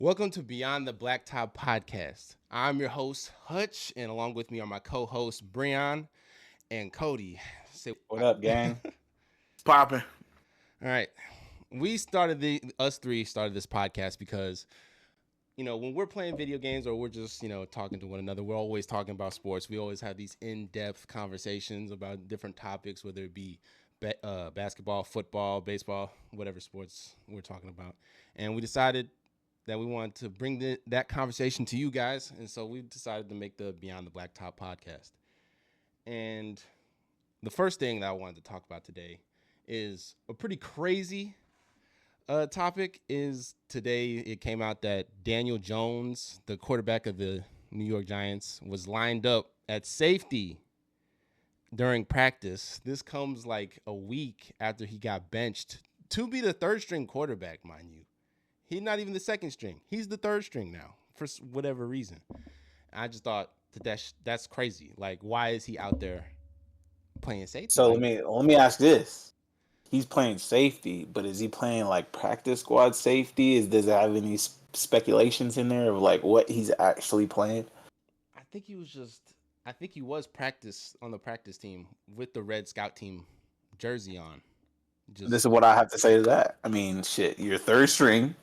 Welcome to Beyond the Blacktop Podcast. I'm your host, Hutch, and along with me are my co-hosts, Breon and Cody. What up, gang? Popping. All right. Us three started this podcast because, when we're playing video games or we're just, talking to one another, we're always talking about sports. We always have these in-depth conversations about different topics, whether it be basketball, football, baseball, whatever sports we're talking about. And we decided that we wanted to bring that conversation to you guys. And so we decided to make the Beyond the Blacktop podcast. And the first thing that I wanted to talk about today is a pretty crazy topic. Is today it came out that Daniel Jones, the quarterback of the New York Giants, was lined up at safety during practice. This comes like a week after he got benched to be the third string quarterback, mind you. He's not even the second string. He's the third string now for whatever reason. I just thought that's crazy. Like, why is he out there playing safety? So let me ask this: he's playing safety, but is he playing like practice squad safety? Does it have any speculations in there of like what he's actually playing? I think he was practice on the practice team with the Red Scout team jersey on. This is what I have to say to that. I mean, shit, you're third string.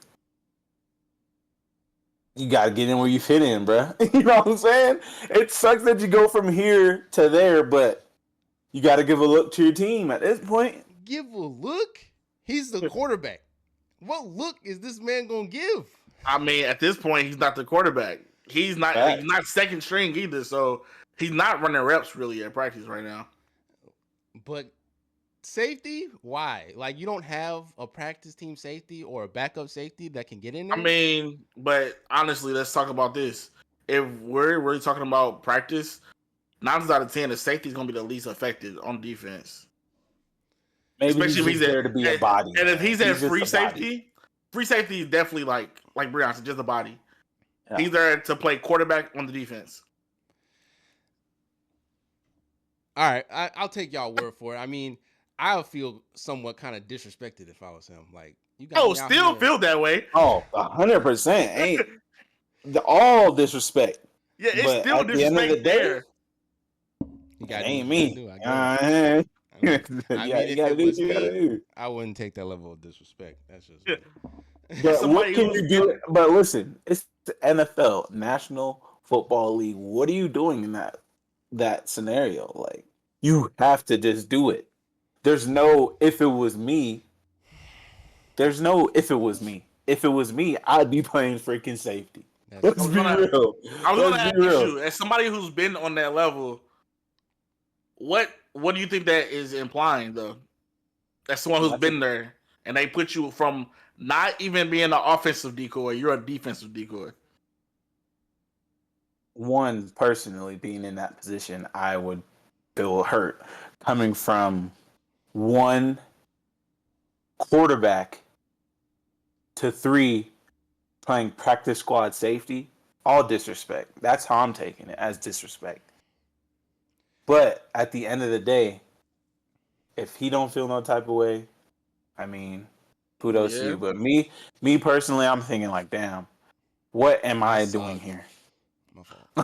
You got to get in where you fit in, bro. You know what I'm saying? It sucks that you go from here to there, but you got to give a look to your team at this point. Give a look? He's the quarterback. What look is this man going to give? I mean, at this point, he's not the quarterback. He's not second string either, so he's not running reps really at practice right now. But safety? Why? Like, you don't have a practice team safety or a backup safety that can get in there? I mean, but honestly, let's talk about this. If we're really talking about practice, 9 out of 10, the safety is going to be the least affected on defense. Maybe especially if he's there to be a body. And if he's at free safety is definitely like Breon said, just a body. Yeah. He's there to play quarterback on the defense. All right, I'll take y'all word for it. I mean, I would feel somewhat kind of disrespected if I was him. Like, you guys still feel that way. 100%. Ain't all disrespect. Yeah, it's still disrespect there. Ain't me. I mean, you gotta do what you gotta do. I wouldn't take that level of disrespect. That's just. But what can you do? But listen, it's the NFL, National Football League. What are you doing in that scenario? Like, you have to just do it. There's no if it was me. There's no if it was me. If it was me, I'd be playing freaking safety. Let's be real. I was gonna ask you, as somebody who's been on that level, what do you think that is implying though? As someone who's been there, and they put you from not even being an offensive decoy, you're a defensive decoy. One, personally being in that position, I would feel hurt coming from one quarterback to 3 playing practice squad safety. All disrespect. That's how I'm taking it, as disrespect. But at the end of the day, if he don't feel no type of way, I mean, kudos to you. But me personally, I'm thinking like, damn, what am I doing here?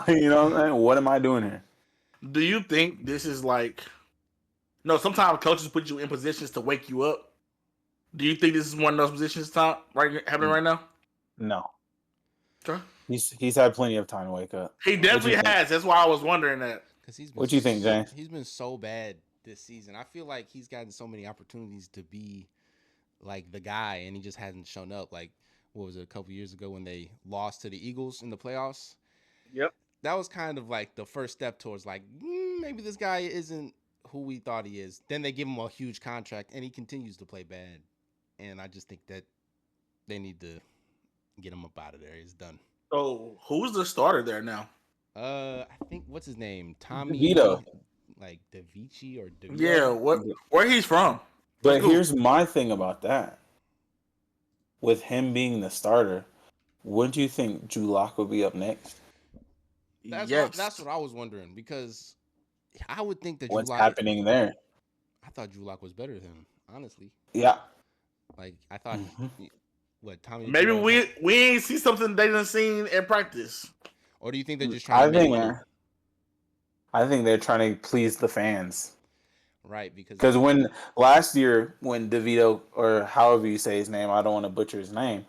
You know what I'm saying? What am I doing here? Do you think this is like... No, sometimes coaches put you in positions to wake you up. Do you think this is one of those positions happening right now? No. Okay. He's had plenty of time to wake up. He definitely has. That's why I was wondering that. What do you think, James? He's been so bad this season. I feel like he's gotten so many opportunities to be like the guy, and he just hasn't shown up. Like, what was it, a couple years ago when they lost to the Eagles in the playoffs? Yep. That was kind of like the first step towards like, maybe this guy isn't who we thought he is. Then they give him a huge contract, and he continues to play bad. And I just think that they need to get him up out of there. He's done. So who's the starter there now? I think what's his name? Tommy DeVito. Like DeVici or DeVito. Yeah, where he's from. But here's my thing about that. With him being the starter, wouldn't you think Drew Lock would be up next? That's what I was wondering, because I would think that what's happening there? I thought Drew Lock was better than him, honestly. Yeah. Like, I thought what Tommy Maybe DeVito? we ain't see something they done seen in practice. Or do you think they're just trying to make money? I think they're trying to please the fans. Right, because when last year when DeVito, or however you say his name, I don't want to butcher his name,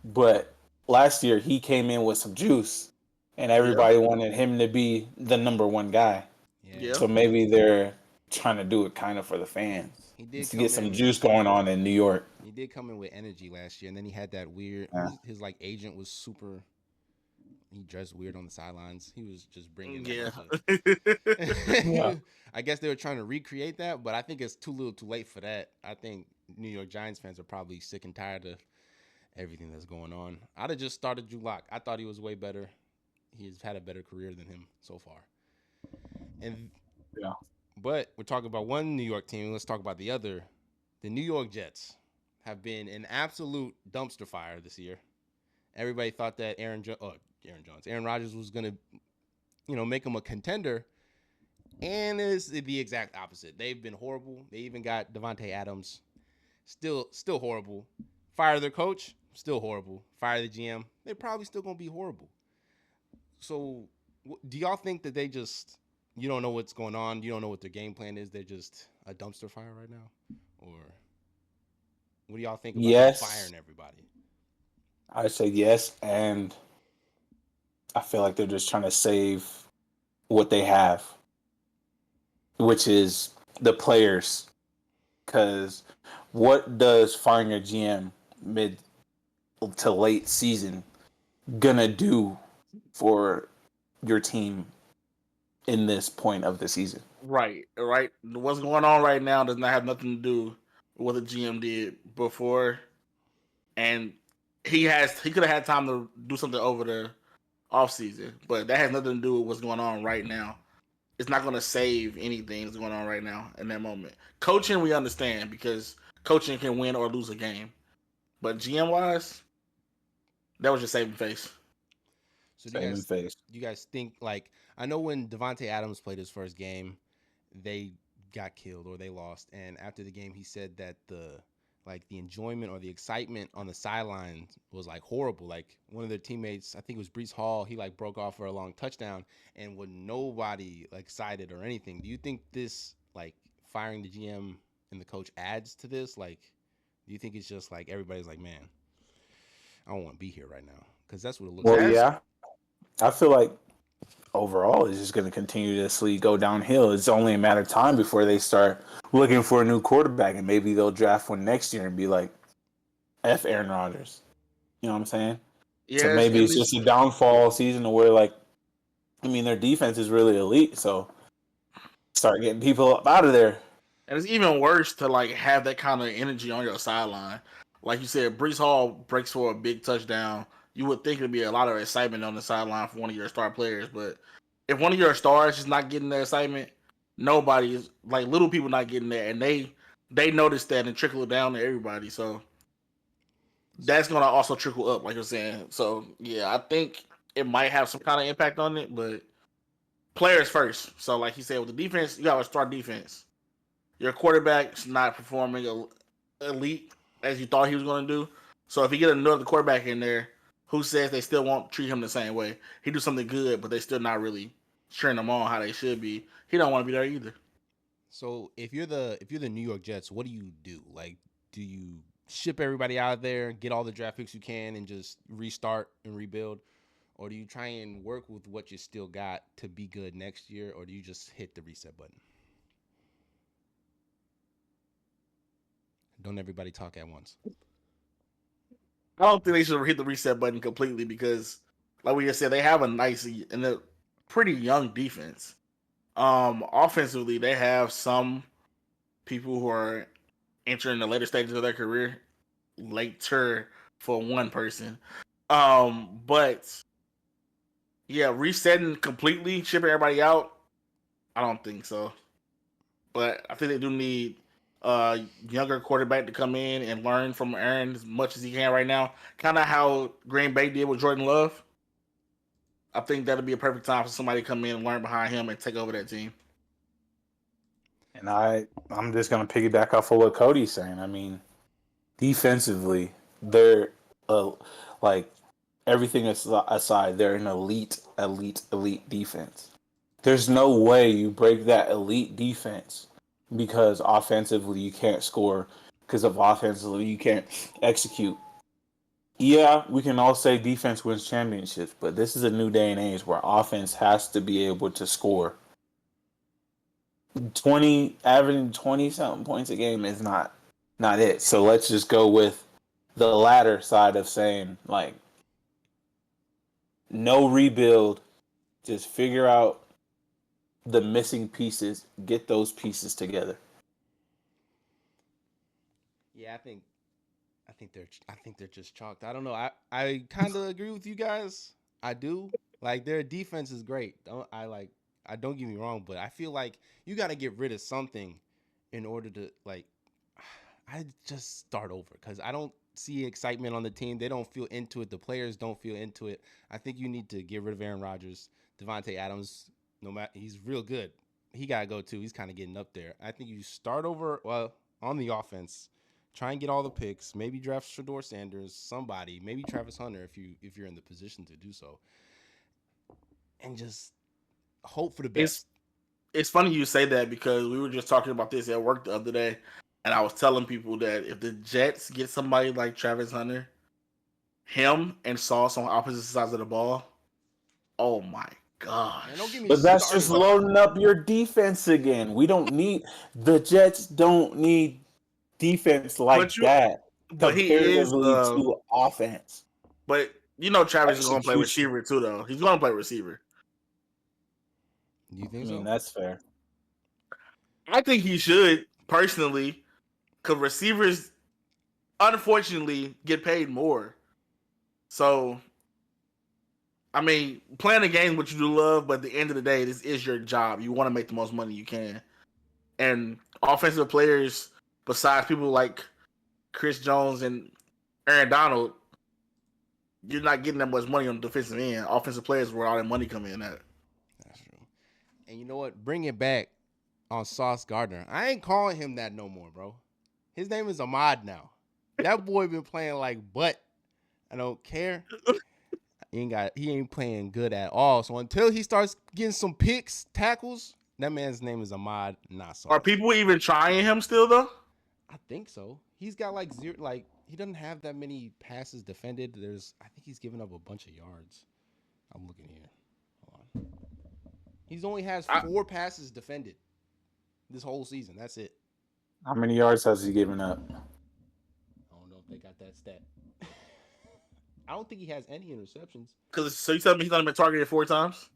but last year he came in with some juice, and everybody wanted him to be the number one guy. Yeah. So maybe they're trying to do it kind of for the fans. he did To get come some in. juice going on in New York. He did come in with energy last year, and then he had that weird. Yeah. His like agent was super. He dressed weird on the sidelines. He was just bringing Yeah. Yeah. I guess they were trying to recreate that, but I think it's too little, too late for that. I think New York Giants fans are probably sick and tired of everything that's going on. I'd have just started Drew Lock. I thought he was way better. He's had a better career than him so far. And Yeah. but we're talking about one New York team. Let's talk about the other. The New York Jets have been an absolute dumpster fire this year. Everybody thought that Aaron Rodgers was gonna, make him a contender, and it's the exact opposite. They've been horrible. They even got Devontae Adams, still horrible. Fire their coach, still horrible. Fire the GM, they're probably still gonna be horrible. So, do y'all think that they just you don't know what's going on? You don't know what their game plan is. They're just a dumpster fire right now, or what do y'all think about them firing everybody? I say yes, and I feel like they're just trying to save what they have, which is the players. Because what does firing a GM mid to late season gonna do for your team in this point of the season? Right. What's going on right now does not have nothing to do with what the GM did before, and he could have had time to do something over the offseason, but that has nothing to do with what's going on right now. It's not going to save anything that's going on right now in that moment. Coaching, we understand because coaching can win or lose a game, but GM wise, that was your saving face. So do you guys think, like, I know when Devontae Adams played his first game, they got killed or they lost, and after the game he said that the enjoyment or the excitement on the sideline was like horrible. Like one of their teammates, I think it was Brees Hall, he like broke off for a long touchdown and with nobody like excited or anything. Do you think this like firing the GM and the coach adds to this? Like, do you think it's just like everybody's like, man, I don't want to be here right now? Because that's what it looks like. Well, yeah. I feel like overall it's just going to continuously go downhill. It's only a matter of time before they start looking for a new quarterback, and maybe they'll draft one next year and be like, F Aaron Rodgers. You know what I'm saying? Yeah, so maybe it's just a downfall season where, like, I mean, their defense is really elite, so start getting people up out of there. And it's even worse to like have that kind of energy on your sideline. Like you said, Brees Hall breaks for a big touchdown. You would think it'd be a lot of excitement on the sideline for one of your star players, but if one of your stars is not getting the excitement, nobody is like little people not getting there, and they notice that and trickle it down to everybody. So that's gonna also trickle up, like you're saying. So yeah, I think it might have some kind of impact on it, but players first. So like you said, with the defense, you got to start defense. Your quarterback's not performing elite as you thought he was going to do. So if you get another quarterback in there, who says they still won't treat him the same way? He do something good, but they still not really cheering him on how they should be. He don't want to be there either. So if you're the New York Jets, what do you do? Like, do you ship everybody out there, get all the draft picks you can, and just restart and rebuild? Or do you try and work with what you still got to be good next year? Or do you just hit the reset button? Don't everybody talk at once. I don't think they should hit the reset button completely because, like we just said, they have a nice and a pretty young defense. Offensively, they have some people who are entering the later stages of their career, later for one person. But yeah, resetting completely, shipping everybody out, I don't think so. But I think they do need a younger quarterback to come in and learn from Aaron as much as he can right now. Kind of how Green Bay did with Jordan Love. I think that'll be a perfect time for somebody to come in and learn behind him and take over that team. And I'm just going to piggyback off of what Cody's saying. I mean, defensively, they're like everything aside, they're an elite defense. There's no way you break that elite defense because offensively you can't score, because of offensively you can't execute. Yeah, we can all say defense wins championships, but this is a new day and age where offense has to be able to score. Averaging 20 something points a game is not it. So let's just go with the latter side of saying, like, no rebuild, just figure out the missing pieces, get those pieces together. Yeah, I think they're just chalked. I don't know. I kind of agree with you guys. I do. Like their defense is great. I don't get me wrong, but I feel like you got to get rid of something in order to like I just start over cuz I don't see excitement on the team. They don't feel into it. The players don't feel into it. I think you need to get rid of Aaron Rodgers, Devontae Adams. No matter he's real good. He got to go too. He's kind of getting up there. I think you start over on the offense. Try and get all the picks. Maybe draft Shador Sanders, somebody. Maybe Travis Hunter if you're in the position to do so, and just hope for the best. It's funny you say that because we were just talking about this at work the other day, and I was telling people that if the Jets get somebody like Travis Hunter, him and Sauce on opposite sides of the ball, oh my gosh! Man, don't get me But that's started. just loading up your defense again. The Jets don't need defense like that. But he is to offense. But you know Travis is going to play Execution. receiver too, though. He's going to play receiver. You think I so? mean, that's fair. I think he should personally, because receivers, unfortunately, get paid more. So, I mean, playing the game, what you do love, but at the end of the day, this is your job. You want to make the most money you can. And offensive players, besides people like Chris Jones and Aaron Donald, you're not getting that much money on the defensive end. Offensive players where all that money come in at. That's true. And you know what? Bring it back on Sauce Gardner. I ain't calling him that no more, bro. His name is Ahmad now. That boy been playing like butt. I don't care. He ain't playing good at all. So until he starts getting some picks, tackles, that man's name is Ahmad, not Sauce. Are people even trying him still though? I think so. He's got like zero, like he doesn't have that many passes defended. I think he's given up a bunch of yards. I'm looking here. Hold on. He's only has 4 passes defended this whole season. That's it. How many yards has he given up? I don't know if they got that stat. I don't think he has any interceptions. So you telling me he's only been targeted 4 times?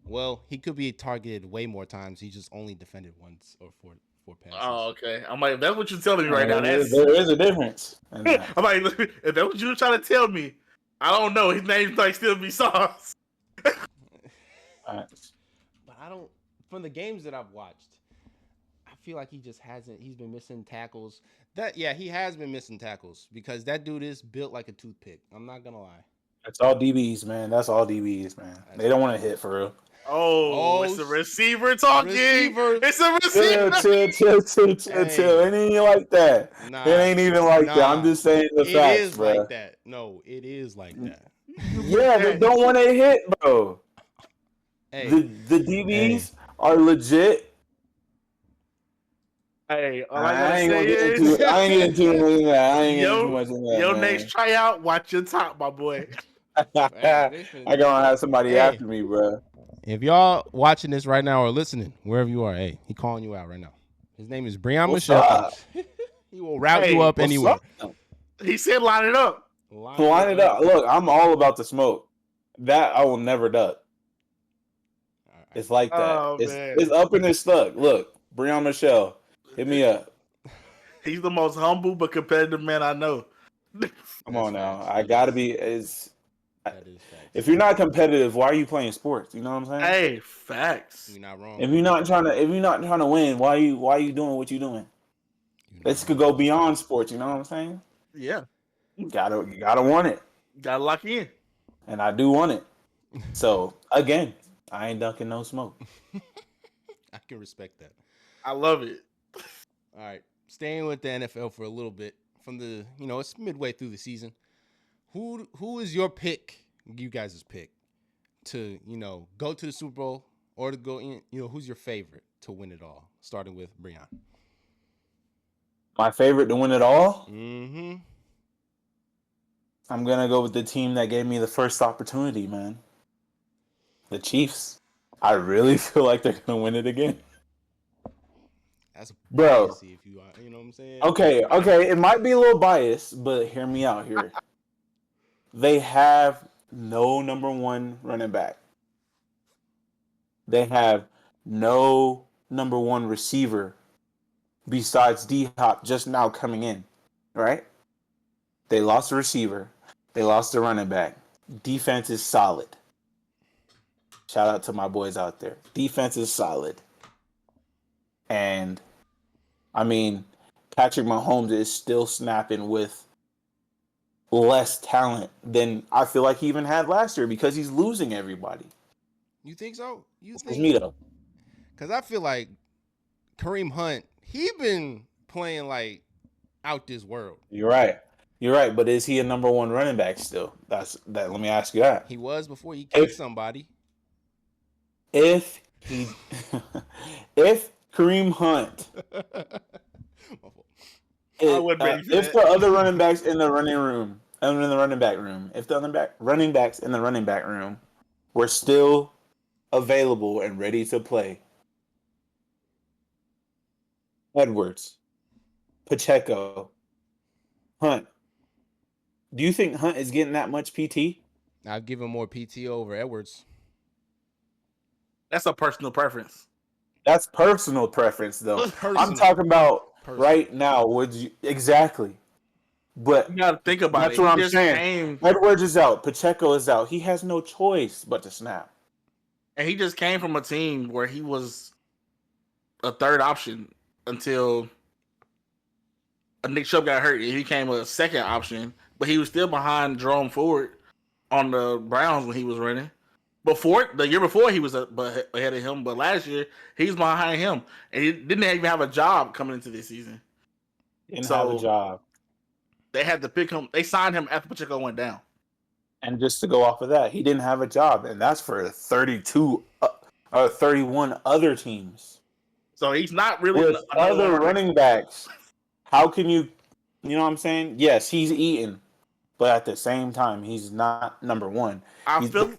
Well, he could be targeted way more times. He just only defended once or four passes. Oh, okay. I'm like, if that's what you're telling me right now. There is a difference. I'm like, if that's what you're trying to tell me, I don't know. His name might still be Sauce. But I don't. From the games that I've watched, I feel like he just hasn't. He's been missing tackles. He has been missing tackles because that dude is built like a toothpick. I'm not gonna lie. That's all DBs, man. They don't want to hit for real. Oh, it's a receiver talking. It's a receiver. Chill. It ain't like that. Nah, it ain't even like that. I'm just saying the facts, It is bro. like that. No, it is like that. Yeah, they don't want to hit, bro. Hey, the DBs are legit. Hey, all I ain't getting too much in that. Your next tryout, watch your top, my boy. I gonna have somebody after me, bro. If y'all watching this right now or listening, wherever you are, hey, he calling you out right now. His name is Beyond Michelle. He will route you up anywhere. He said line it up. Line it up. Look, I'm all about the smoke. That I will never duck. It's like that. It's up and it's stuck. Look, Breon Michelle, hit me up. He's the most humble but competitive man I know. Come on now. I gotta be. If you're not competitive, why are you playing sports? You know what I'm saying? Hey, facts. You're not wrong. If you're not trying to win, why are you doing what you're doing? This could go beyond sports. You know what I'm saying? Yeah. You gotta want it. Gotta lock in. And I do want it. So again, I ain't ducking no smoke. I can respect that. I love it. All right, staying with the NFL for a little bit. From it's midway through the season. who is your pick? You guys' pick to go to the Super Bowl or to go in. Who's your favorite to win it all? Starting with Breon. My favorite to win it all? Mm-hmm. I'm going to go with the team that gave me the first opportunity, man. The Chiefs. I really feel like they're going to win it again. That's bro. Biasy if you are, you know what I'm saying? Okay. It might be a little biased, but hear me out here. They have no number one running back. They have no number one receiver besides D-Hop just now coming in, right? They lost the receiver. They lost the running back. Defense is solid. Shout out to my boys out there. Defense is solid. And, I mean, Patrick Mahomes is still snapping with less talent than I feel like he even had last year because he's losing everybody. You think so? It's me, though. Because I feel like Kareem Hunt, he been playing like out this world. You're right. But is he a number one running back still? Let me ask you that. He was before he kicked somebody. If Kareem Hunt, if the other running backs in the running back room, if the other running backs in the running back room were still available and ready to play, Edwards, Pacheco, Hunt. Do you think Hunt is getting that much PT? I'd give him more PT over Edwards. That's a personal preference. That's personal preference, though. I'm talking about right now. Would you exactly? But you gotta think about that's what I'm saying. Edwards is out. Pacheco is out. He has no choice but to snap. And he just came from a team where he was a third option until Nick Chubb got hurt. He became a second option, but he was still behind Jerome Ford on the Browns when he was running. The year before, he was ahead of him, but last year he was behind him, and he didn't even have a job coming into this season. Didn't have a job. They had to pick him. They signed him after Pacheco went down. And just to go off of that, he didn't have a job, and that's for 32 or 31 other teams. So he's not really with other running backs. How can you know what I'm saying? Yes, he's eating, but at the same time, he's not number one.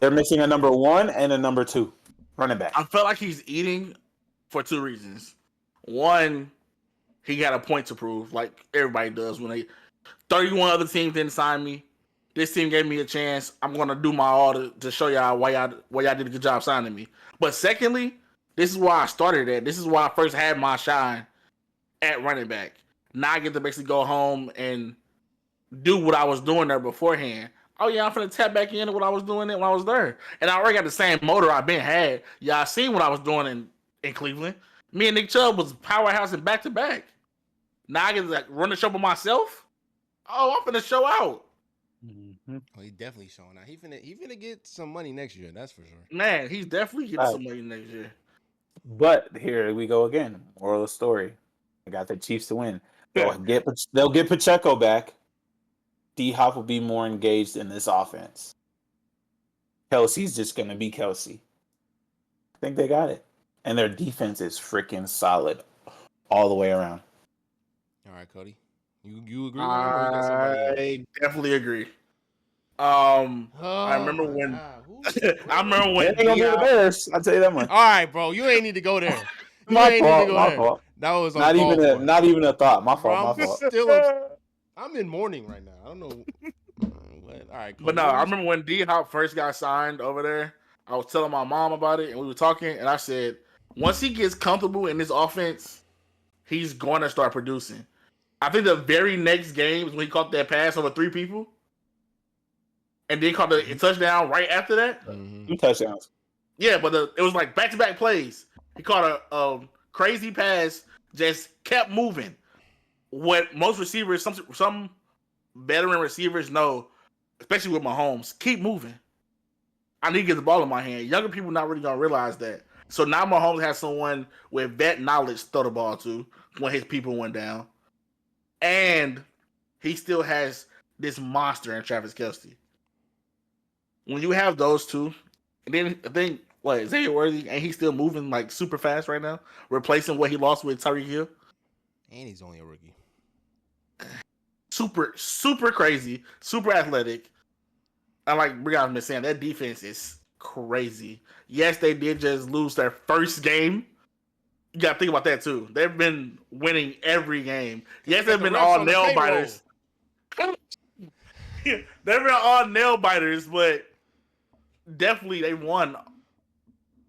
They're missing a number one and a number two running back. I feel like he's eating for two reasons. One, he got a point to prove, like everybody does when 31 other teams didn't sign me. This team gave me a chance. I'm gonna do my all to show y'all why y'all did a good job signing me. But secondly, this is why I started at. This is why I first had my shine at running back. Now I get to basically go home and do what I was doing there beforehand. Oh yeah, I'm finna tap back into what I was doing when I was there. And I already got the same motor I've been had. Y'all seen what I was doing in Cleveland. Me and Nick Chubb was powerhouse in back-to-back. Now I get to run the show by myself. Oh, I'm finna show out. Mm-hmm. Oh, he's definitely showing out. He finna get some money next year. That's for sure. Man, he's definitely getting some money next year. But here we go again. Moral of the story: I got the Chiefs to win. They'll get Pacheco back. D-Hop will be more engaged in this offense. Kelsey's just gonna be Kelsey. I think they got it, and their defense is freaking solid all the way around. All right, Cody. You agree? I definitely agree. I remember when. I remember when. They ain't gonna be the Bears. I'll tell you that much. All right, bro. You ain't need to go there. My fault. That was not even a thought. My fault. I'm in mourning right now. I don't know. All right, Cody. But no, I remember when D-Hop first got signed over there. I was telling my mom about it, and we were talking, and I said, once he gets comfortable in this offense, he's going to start producing. I think the very next game is when he caught that pass over 3 people. And then caught the touchdown right after that. Mm-hmm. 2 touchdowns. Yeah, but it was like back-to-back plays. He caught a crazy pass, just kept moving. What most receivers, some veteran receivers know, especially with Mahomes, keep moving. I need to get the ball in my hand. Younger people not really going to realize that. So now Mahomes has someone with vet knowledge to throw the ball to when his people went down. And he still has this monster in Travis Kelce. When you have those two, and then I think what Xavier Worthy, and he's still moving like super fast right now, replacing what he lost with Tyreek Hill. And he's only a rookie. Super crazy, super athletic. And like Brianna's been saying, that defense is crazy. Yes, they did just lose their first game. You got to think about that too. They've been winning every game. Yes, they've been all nail biters. They've been all nail biters, but definitely they won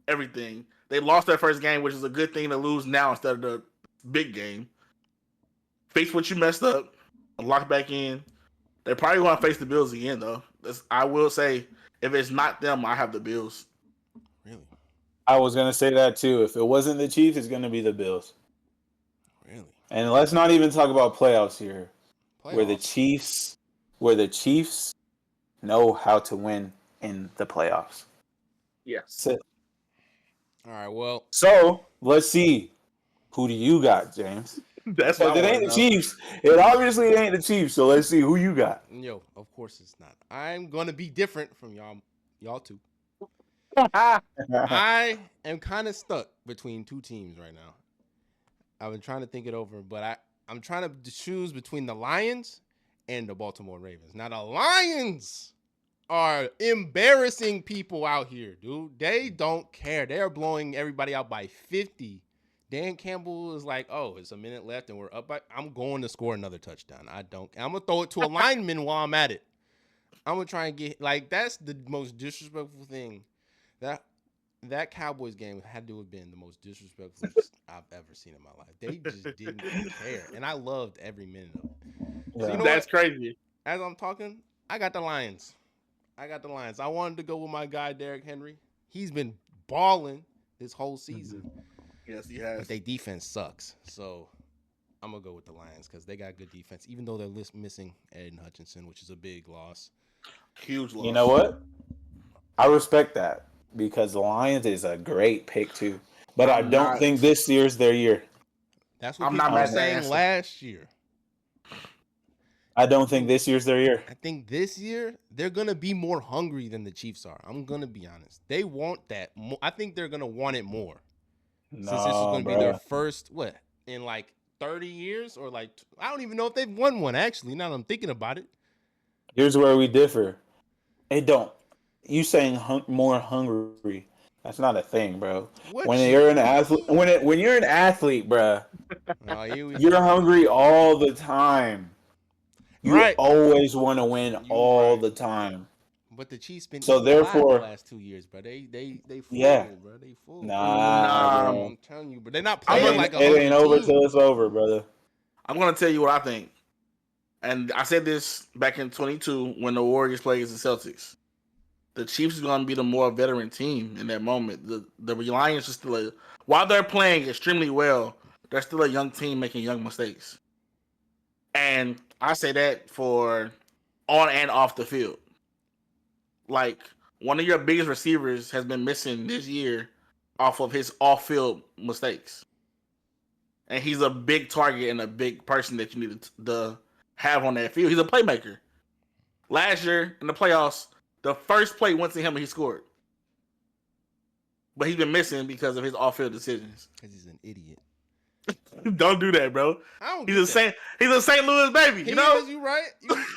everything. They lost their first game, which is a good thing to lose now instead of the big game. Fix what you messed up, lock back in. They're probably going to face the Bills again, though. I will say, if it's not them, I have the Bills. Really? I was going to say that too. If it wasn't the Chiefs, it's going to be the Bills. Really? And let's not even talk about playoffs here. Playoffs? Where the Chiefs know how to win in the playoffs. Yes. All right, well. So, let's see. Who do you got, James? That's what it ain't the Chiefs. It obviously ain't the Chiefs, so let's see who you got. Yo, of course it's not. I'm going to be different from y'all two. I am kind of stuck between two teams right now. I've been trying to think it over, but I'm trying to choose between the Lions and the Baltimore Ravens. Now, the Lions are embarrassing people out here, dude. They don't care. They're blowing everybody out by 50. Dan Campbell is like, oh, it's a minute left and we're up. I'm going to score another touchdown. I'm going to throw it to a lineman while I'm at it. I'm going to try and get, like, that's the most disrespectful thing. That Cowboys game had to have been the most disrespectful I've ever seen in my life. They just didn't care. And I loved every minute of it. Yeah. So you know that's crazy. As I'm talking, I got the Lions. I wanted to go with my guy, Derrick Henry. He's been balling this whole season. Mm-hmm. Yes, he has. But their defense sucks. So I'm going to go with the Lions because they got good defense, even though they're missing Aiden Hutchinson, which is a big loss. Huge loss. You know what? I respect that because the Lions is a great pick too. But I don't think this year's their year. That's what people were saying last year. I don't think this year's their year. I think this year they're going to be more hungry than the Chiefs are. I'm going to be honest. They want that. I think they're going to want it more. Since this is going to be their first, in like 30 years? Or like, I don't even know if they've won one, actually, now that I'm thinking about it. Here's where we differ. They don't. You saying more hungry. That's not a thing, bro. When you're an athlete, when you're an athlete, bro, you're hungry all the time. You always want to win all the time. But the Chiefs been so therefore the last 2 years, bro. They full, bro. They full. Nah, I'm telling you, but they're not playing like a. It ain't over till it's over, brother. I'm gonna tell you what I think, and I said this back in 22 when the Warriors played against the Celtics. The Chiefs is gonna be the more veteran team in that moment. The Lions is still while they're playing extremely well, they're still a young team making young mistakes, and I say that for on and off the field. Like, one of your biggest receivers has been missing this year off of his off-field mistakes. And he's a big target and a big person that you need to have on that field. He's a playmaker. Last year, in the playoffs, the first play went to him and he scored. But he's been missing because of his off-field decisions. Because he's an idiot. Don't do that, bro. He's a St. Louis baby, you know? You right.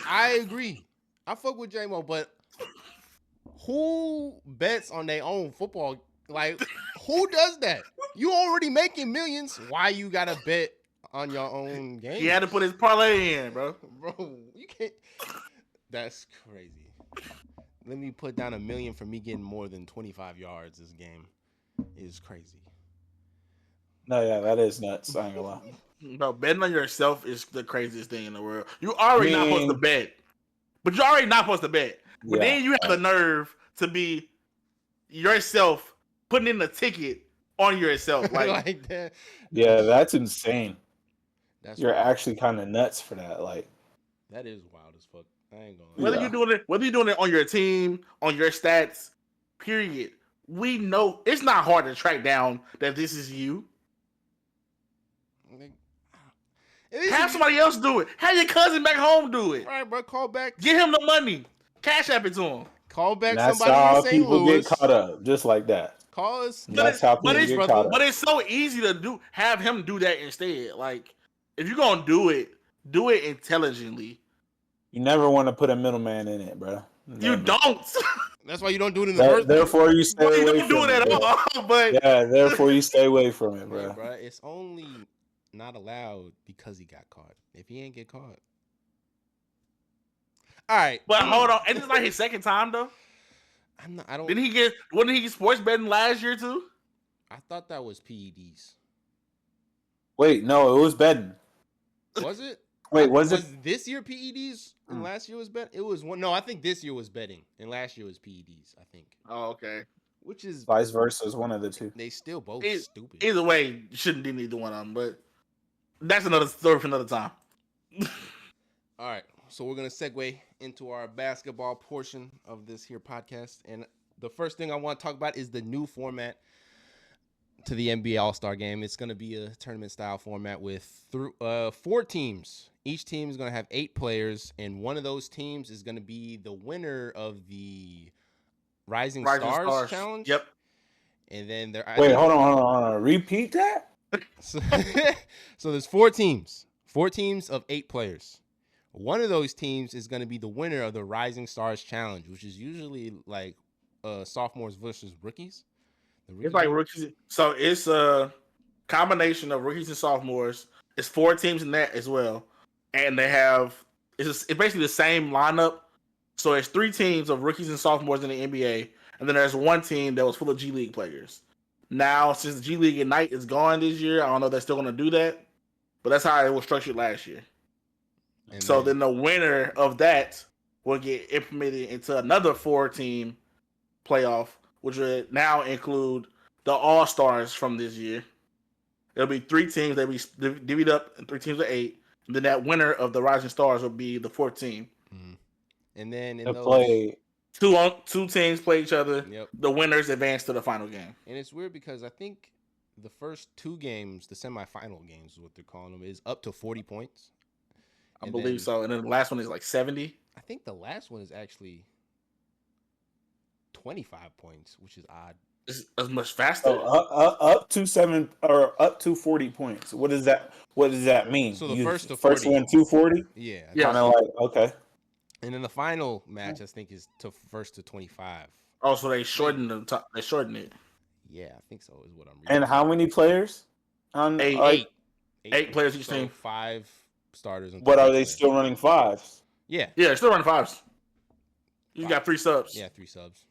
I agree. I fuck with J-Mo, but who bets on their own football? Like, who does that? You already making millions. Why you gotta bet on your own game? He had to put his parlay in, bro. Bro, you can't. That's crazy. Let me put down $1 million for me getting more than 25 yards this game. Is crazy. No, yeah, that is nuts. I ain't gonna lie. No, betting on yourself is the craziest thing in the world. You already not supposed to bet. But you're already not supposed to bet. But then you have the nerve to be yourself putting in the ticket on yourself. Like that. Yeah, that's insane. You're wild. Actually kind of nuts for that. Like, that is wild as fuck. I ain't gonna. Whether you're doing it on your team, on your stats, period. We know it's not hard to track down that this is you. Have somebody else do it. Have your cousin back home do it. All right, bro. Call back. Get him the money. Cash app it to him. Call back That's somebody how in St. people Louis. get caught up, just like that. Call us. That's how people get caught up. But it's so easy to have him do that instead. Like, if you're gonna do it intelligently. You never want to put a middleman in it, bro. Never. You don't. That's why you don't do it in the first place. Therefore, you stay away you don't do it at all. But yeah, therefore you stay away from it, bro. Yeah, bro. It's only not allowed because he got caught. If he ain't get caught. All right. But hold on. Ain't this like his second time though? I don't. Wasn't he get sports betting last year too? I thought that was PEDs. Wait, no, it was betting. Was it? Wait, was it this year PEDs and last year was bet? It was one. No, I think this year was betting and last year was PEDs. I think. Oh, okay. Which is vice versa? Is one of the two. They still both stupid. Either way, you shouldn't do neither one of them. But that's another story for another time. All right, so we're gonna segue into our basketball portion of this here podcast, and the first thing I want to talk about is the new format to the NBA All-Star Game. It's going to be a tournament-style format with 4 teams. Each team is going to have 8 players, and one of those teams is going to be the winner of the Rising Stars Challenge. Yep. And then Wait, hold on. Repeat that? So there's 4 teams. 4 teams of 8 players. One of those teams is going to be the winner of the Rising Stars Challenge, which is usually like sophomores versus rookies. It's like rookies. So it's a combination of rookies and sophomores. It's 4 teams in that as well. And they have, it's basically the same lineup. So it's 3 teams of rookies and sophomores in the NBA. And then there's 1 team that was full of G League players. Now, since the G League Ignite is gone this year, I don't know if they're still going to do that. But that's how it was structured last year. And so then the winner of that will get implemented into another 4-team playoff, which would now include the All-Stars from this year. It'll be 3 teams that be divvied up in 3 teams of 8. And then that winner of the Rising Stars will be the 4th team. Mm-hmm. And then in those play 2 teams play each other. Yep. The winners advance to the final game. And it's weird because I think the first 2 games, the semifinal games is what they're calling them, is up to 40 points. I believe so. And then the last one is like 70. I think the last one is actually 25 points, which is odd. It's much faster. Up to 7 or up to 40 points. What does that mean? So the first one 240? Yeah. Kind of like okay. And then the final match, I think, is to first to 25. Oh, so they shortened they shortened it. Yeah, I think so. Is what I'm reading. And how many players? On 8 players each team. 5 starters. But are they still running 5s? Yeah. Yeah, still running 5s. You got 3 subs. Yeah, 3 subs.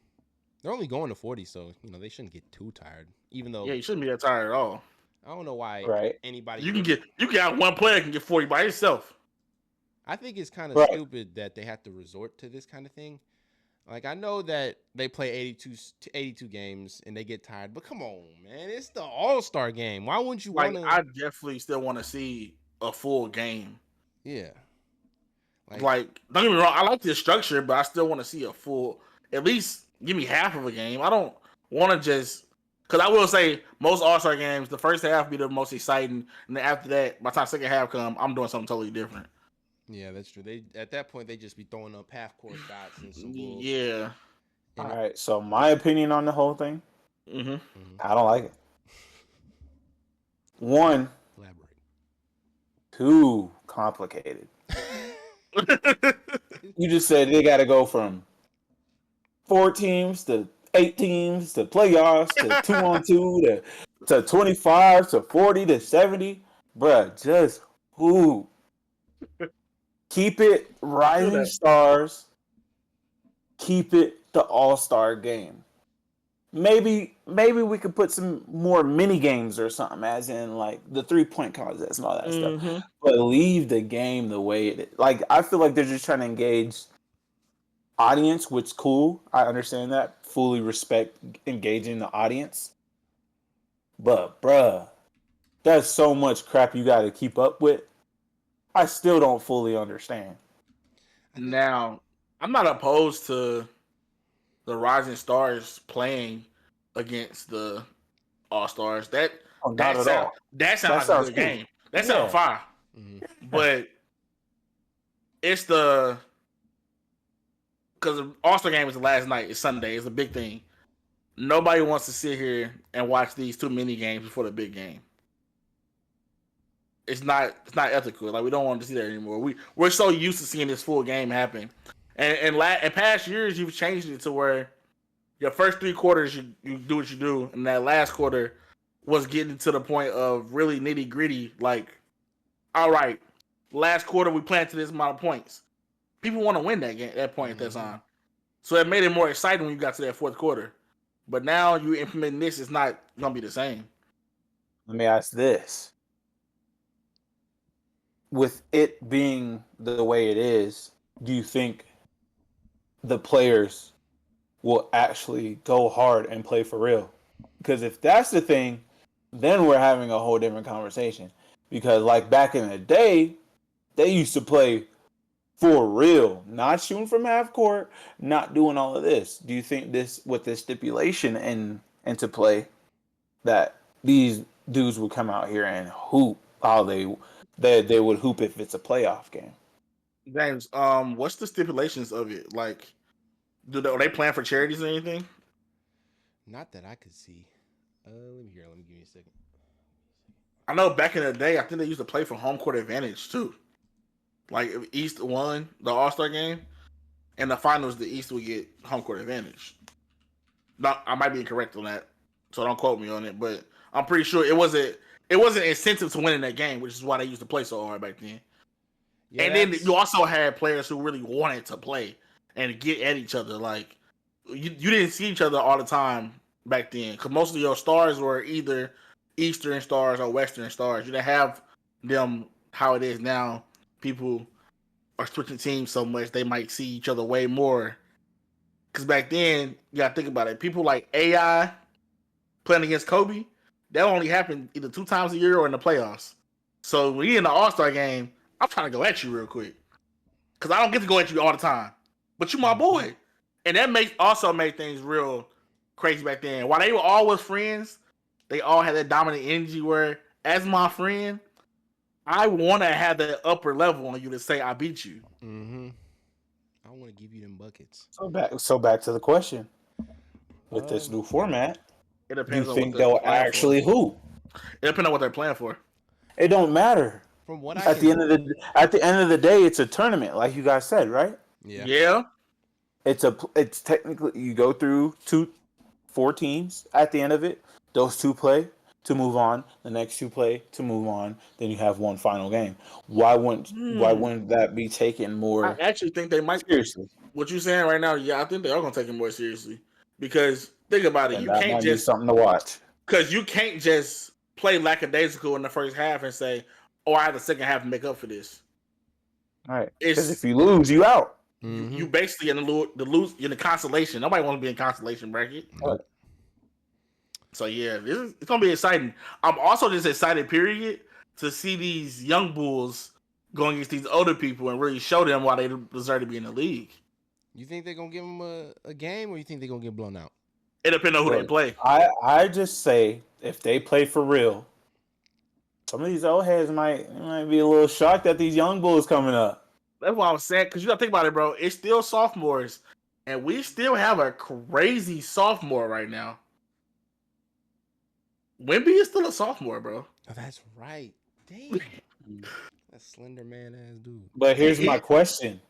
They're only going to 40, so they shouldn't get too tired. Even though you shouldn't be that tired at all. I don't know why anybody. You can have 1 player can get 40 by himself. I think it's kind of stupid that they have to resort to this kind of thing. Like, I know that they play 82 games and they get tired, but come on, man. It's the All-Star game. Why wouldn't you want to... I definitely still want to see a full game. Yeah. Like, don't get me wrong. I like this structure, but I still want to see a full... At least give me half of a game. I don't want to just... Because I will say, most All-Star games, the first half be the most exciting, and then after that, by the time second half come, I'm doing something totally different. Yeah, that's true. At that point, they just be throwing up half-court shots and some bull. Yeah. All right, so my opinion on the whole thing, I don't like it. 1, elaborate. Too complicated. You just said they got to go from 4 teams to 8 teams to playoffs to 2-on-2 to 25 to 40 to 70. Bruh, just who? Keep it Rising Stars. Keep it the All-Star game. Maybe we could put some more mini games or something, as in like the 3-point contests and all that stuff. But leave the game the way it is. Like, I feel like they're just trying to engage audience, which is cool. I understand that. Fully respect engaging the audience. But bruh, there's so much crap you got to keep up with. I still don't fully understand. Now, I'm not opposed to the Rising Stars playing against the All-Stars. That sounds like a good game. That sounds fire. But it's because the All-Star game is the last night. It's Sunday. It's a big thing. Nobody wants to sit here and watch these 2 mini games before the big game. It's not ethical. Like, we don't want to see that anymore. We're so used to seeing this full game happen. And in past years, you've changed it to where your first 3 quarters you do what you do, and that last quarter was getting to the point of really nitty gritty. Like, all right, last quarter we planned to this amount of points. People want to win that game at that point at that time. So it made it more exciting when you got to that fourth quarter. But now you implement this, it's not gonna be the same. Let me ask this. With it being the way it is, do you think the players will actually go hard and play for real? Because if that's the thing, then we're having a whole different conversation. Because like back in the day, they used to play for real, not shooting from half court, not doing all of this. Do you think this, with this stipulation into play, that these dudes would come out here and hoop how they would hoop if it's a playoff game? James, what's the stipulations of it? Like, are they playing for charities or anything? Not that I could see. Let me give you a second. I know back in the day, I think they used to play for home court advantage too. Like, if East won the All-Star game, in the finals, the East would get home court advantage. Now, I might be incorrect on that, so don't quote me on it, but I'm pretty sure it wasn't incentive to winning that game, which is why they used to play so hard back then. Yeah, and then you also had players who really wanted to play and get at each other. Like, you didn't see each other all the time back then, because most of your stars were either Eastern stars or Western stars. You didn't have them how it is now. People are switching teams so much they might see each other way more. Because back then, you gotta think about it. People like AI playing against Kobe, that only happened either 2 times a year or in the playoffs. So when you're in the All-Star game, I'm trying to go at you real quick. Because I don't get to go at you all the time. But you my boy. And that also made things real crazy back then. While they were always friends, they all had that dominant energy where, as my friend, I want to have that upper level on you to say I beat you. Mm-hmm. I want to give you them buckets. So back to the question. With this new format, it depends you on think what they'll actually hoop? It depends on what they're playing for. It don't matter. From what at the end of the day, it's a tournament, like you guys said, right? Yeah. It's technically, you go through 4 teams at the end of it. Those 2 play to move on. The next 2 play to move on. Then you have one final game. Why wouldn't that be taken more? I actually think they might. Seriously. What you're saying right now, yeah, I think they are gonna take it more seriously. Because think about it, And you that can't might just be something to watch. Because you can't just play lackadaisical in the first half and say, "Oh, I have the second half to make up for this." All right. Because if you lose, you out. You basically in the consolation. Nobody wants to be in consolation bracket. Right. So yeah, it's gonna be exciting. I'm also just excited, period, to see these young bulls going against these older people and really show them why they deserve to be in the league. You think they're gonna give them a game, or you think they're gonna get blown out? It depends on who they play. I just say, if they play for real, some of these old heads might be a little shocked at these young bulls coming up. That's what I was saying, because you gotta think about it, bro. It's still sophomores, and we still have a crazy sophomore right now. Wemby is still a sophomore, bro. Oh, that's right. Damn. That slender man ass dude. But here's my question.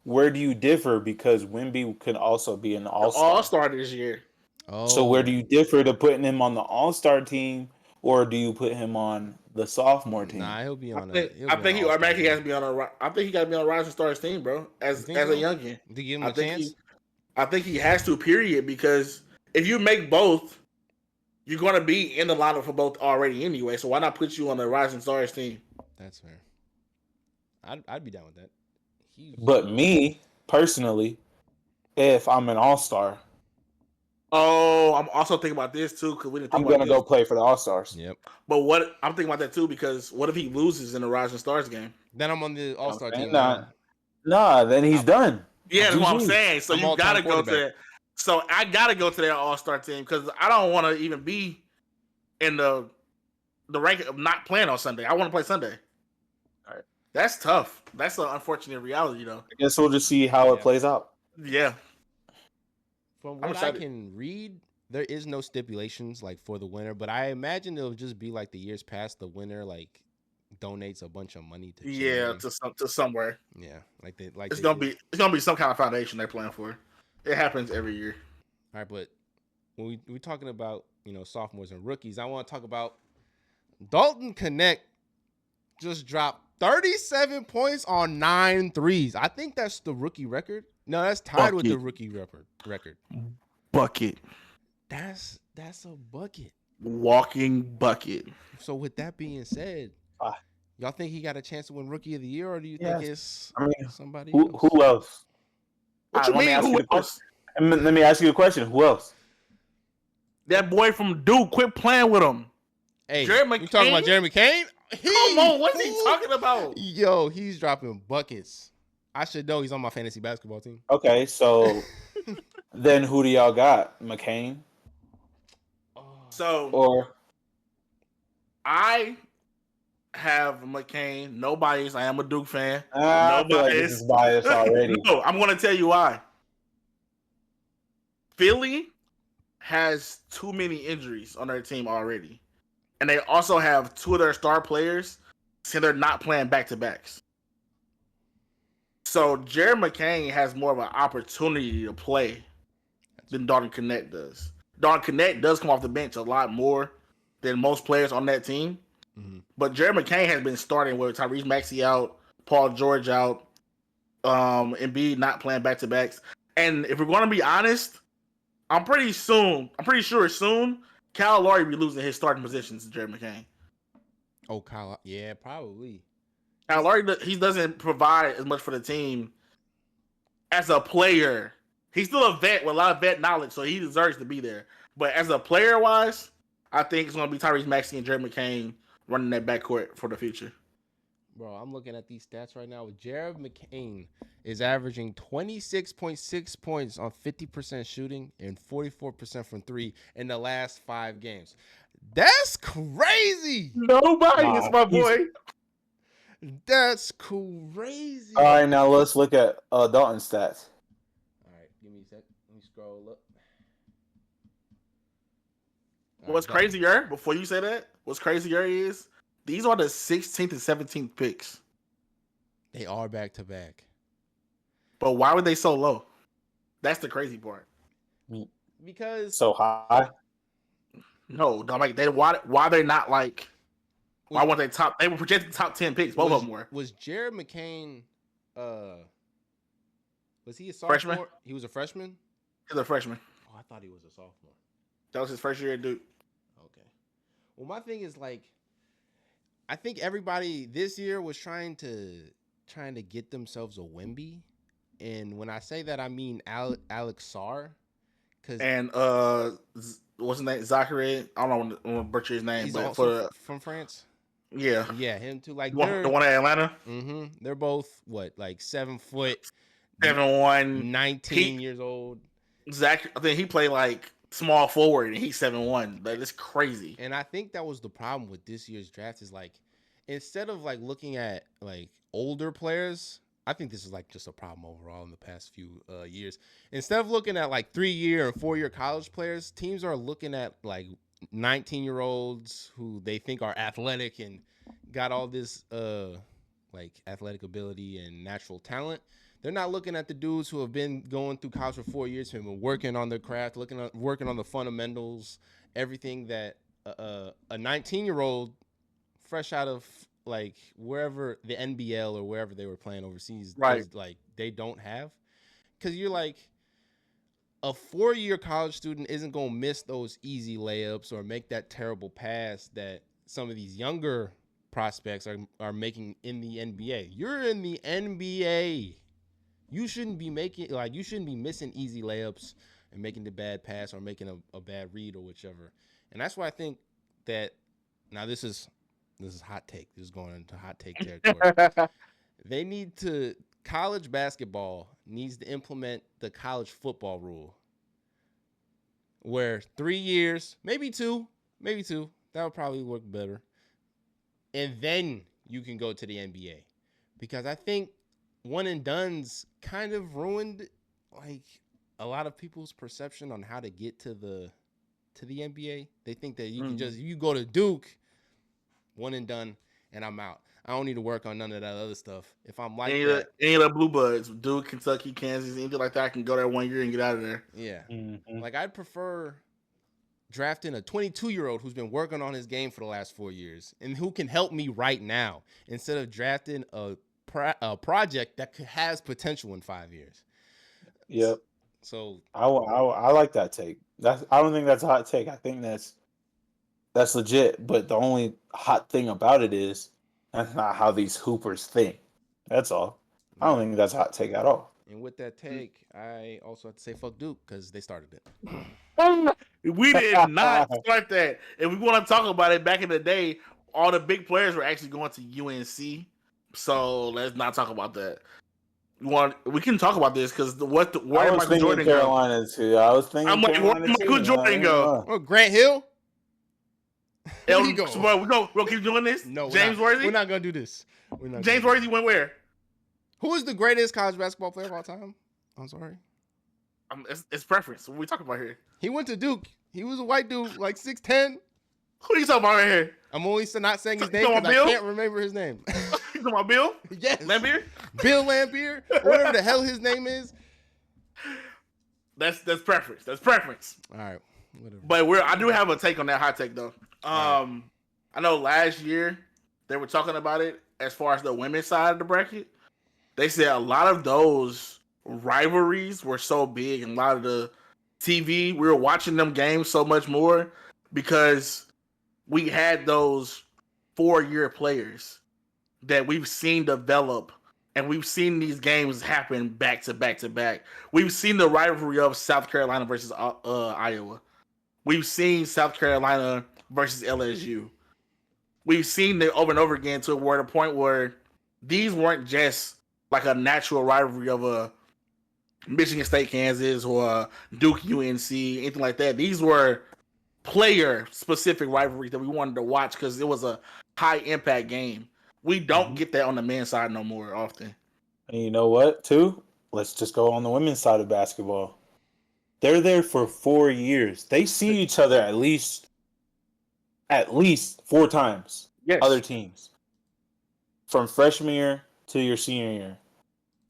Where do you differ? Because Wemby can also be an all-star. All-star this year. Oh. So where do you differ to putting him on the all-star team, or do you put him on the sophomore team? Nah, he'll be on. I think he automatically has to be on a. I think he got to be on a Rising Stars team, bro. As a youngin. To give him a chance. I think he has to. Period. Because if you make both, you're going to be in the lineup for both already anyway. So why not put you on the Rising Stars team? That's fair. I'd be down with that. But me personally, if I'm an all-star. Oh, I'm also thinking about this too, because we didn't. I'm gonna go play for the All-Stars. Yep. But what I'm thinking about that too, because what if he loses in the Rising Stars game? Then I'm on the All-Star team. Nah, then he's done. Yeah, that's what I'm saying. So you gotta go to that. So I gotta go to that All-Star team because I don't want to even be in the rank of not playing on Sunday. I want to play Sunday. That's tough. That's an unfortunate reality, though. I guess we'll just see how it plays out. Yeah. From what I can read, there is no stipulations like for the winner, but I imagine it'll just be like the years past. The winner like donates a bunch of money to charity. to somewhere. Yeah, it's gonna be some kind of foundation they're playing for. It happens every year. All right, but when we're talking about sophomores and rookies, I want to talk about Dalton Connect. Just dropped 37 points on 9 threes. I think that's the rookie record. No, that's tied with the rookie record. Bucket. That's a bucket. Walking bucket. So with that being said, y'all think he got a chance to win Rookie of the Year, or do you think it's somebody else? Who else? What you mean? Who else? Let me ask you a question. Who else? That boy from Duke. Quit playing with him. Hey, you talking about Jeremy Kane? Come on, what's he talking about? Yo, he's dropping buckets. I should know he's on my fantasy basketball team. Okay, so then who do y'all got? McCain? I have McCain. No bias. I am a Duke fan. No bias. Like this is bias already. No, I'm going to tell you why. Philly has too many injuries on their team already. And they also have 2 of their star players, so they're not playing back-to-backs. So Jared McCain has more of an opportunity to play than Dalton Connect does. Dalton Connect does come off the bench a lot more than most players on that team. Mm-hmm. But Jared McCain has been starting with Tyrese Maxey out, Paul George out, Embiid not playing back-to-backs. And if we're going to be honest, I'm pretty sure soon, Kyle Lowry will be losing his starting positions to Jared McCain. Oh, Kyle. Yeah, probably. Kyle Lowry, he doesn't provide as much for the team as a player. He's still a vet with a lot of vet knowledge, so he deserves to be there. But as a player-wise, I think it's going to be Tyrese Maxey and Jared McCain running that backcourt for the future. Bro, I'm looking at these stats right now. Jared McCain is averaging 26.6 points on 50% shooting and 44% from 3 in the last 5 games. That's crazy. Nobody is my boy. That's crazy. All right, now let's look at Dalton's stats. All right, give me a sec. Let me scroll up. What's crazier, before you say that, what's crazier is these are the 16th and 17th picks. They are back-to-back. But why were they so low? That's the crazy part. Because so high? No, why they're not like why weren't they top? They were projected top 10 picks. Both of them were. Was Jared McCain was he a sophomore? Freshman? He was a freshman? He's a freshman. Oh, I thought he was a sophomore. That was his first year at Duke. Okay. Well, my thing is like I think everybody this year was trying to get themselves a Wemby. And when I say that, I mean Alex Sarr. And what's his name? Zachary. I don't want to butcher his name, he's but also from France. Yeah, him too. Like the one at Atlanta. Mm-hmm. They're both like 7 foot, 7'1", 19 years old. Zach, I think he played like small forward, and he's 7'1". Like it's crazy. And I think that was the problem with this year's draft is like instead of like looking at like older players. I think this is like just a problem overall in the past few years. Instead of looking at like 3-year and 4-year college players, teams are looking at like 19-year-olds who they think are athletic and got all this like athletic ability and natural talent. They're not looking at the dudes who have been going through college for 4 years, who have been working on their craft, working on the fundamentals, everything that a 19-year-old fresh out of like wherever the NBL or wherever they were playing overseas, right? Like they don't have, because you're like a 4-year college student isn't gonna miss those easy layups or make that terrible pass that some of these younger prospects are making in the NBA. You're in the NBA. You shouldn't be missing easy layups and making the bad pass or making a bad read or whichever. And that's why I think that now this is hot take. This is going into hot take territory. College basketball needs to implement the college football rule where 3 years, maybe two, that would probably work better. And then you can go to the NBA because I think one and dones kind of ruined like a lot of people's perception on how to get to the NBA. They think that you can just you go to Duke, one and done, and I'm out. I don't need to work on none of that other stuff. If I'm like any that, of the Blue Bloods, Duke, Kentucky, Kansas, anything like that, I can go there 1 year and get out of there. yeah, like I'd prefer drafting a 22-year-old who's been working on his game for the last 4 years and who can help me right now instead of drafting a project that has potential in 5 years. Yep. So I like that take. I don't think that's a hot take. I think that's legit. But the only hot thing about it is that's not how these hoopers think. That's all. I don't think that's a hot take at all. And with that take, I also have to say fuck Duke because they started it. We did not start that. If we want to talk about it, back in the day, all the big players were actually going to UNC. So let's not talk about that. We can talk about this because where did Michael Jordan Carolina go? Too. I was thinking. I'm like, where did Michael Jordan go? Oh, Grant Hill. Where you go? So, we'll keep doing this. No, James Worthy. We're not gonna do this. James Worthy went where? Who is the greatest college basketball player of all time? I'm sorry. It's preference. What we talking about here? He went to Duke. He was a white dude, like 6'10". Who are you talking about right here? I'm only not saying his name because I can't remember his name. You talking about Bill? Yes. Lambier? Bill Lambier, whatever the hell his name is. That's preference. That's preference. All right, whatever. But I do have a take on that hot take though. I know last year they were talking about it as far as the women's side of the bracket. They said a lot of those rivalries were so big, and a lot of the TV, we were watching them games so much more because we had those 4-year players that we've seen develop, and we've seen these games happen back to back to back. We've seen the rivalry of South Carolina versus Iowa. We've seen South Carolina versus LSU. We've seen it over and over again to where the point where these weren't just like a natural rivalry of a Michigan State, Kansas, or Duke, UNC, anything like that. These were player-specific rivalries that we wanted to watch because it was a high-impact game. We don't get that on the men's side no more often. And you know what, too? Let's just go on the women's side of basketball. They're there for 4 years. They see each other at least 4 times. Yes. Other teams. From freshman year to your senior year.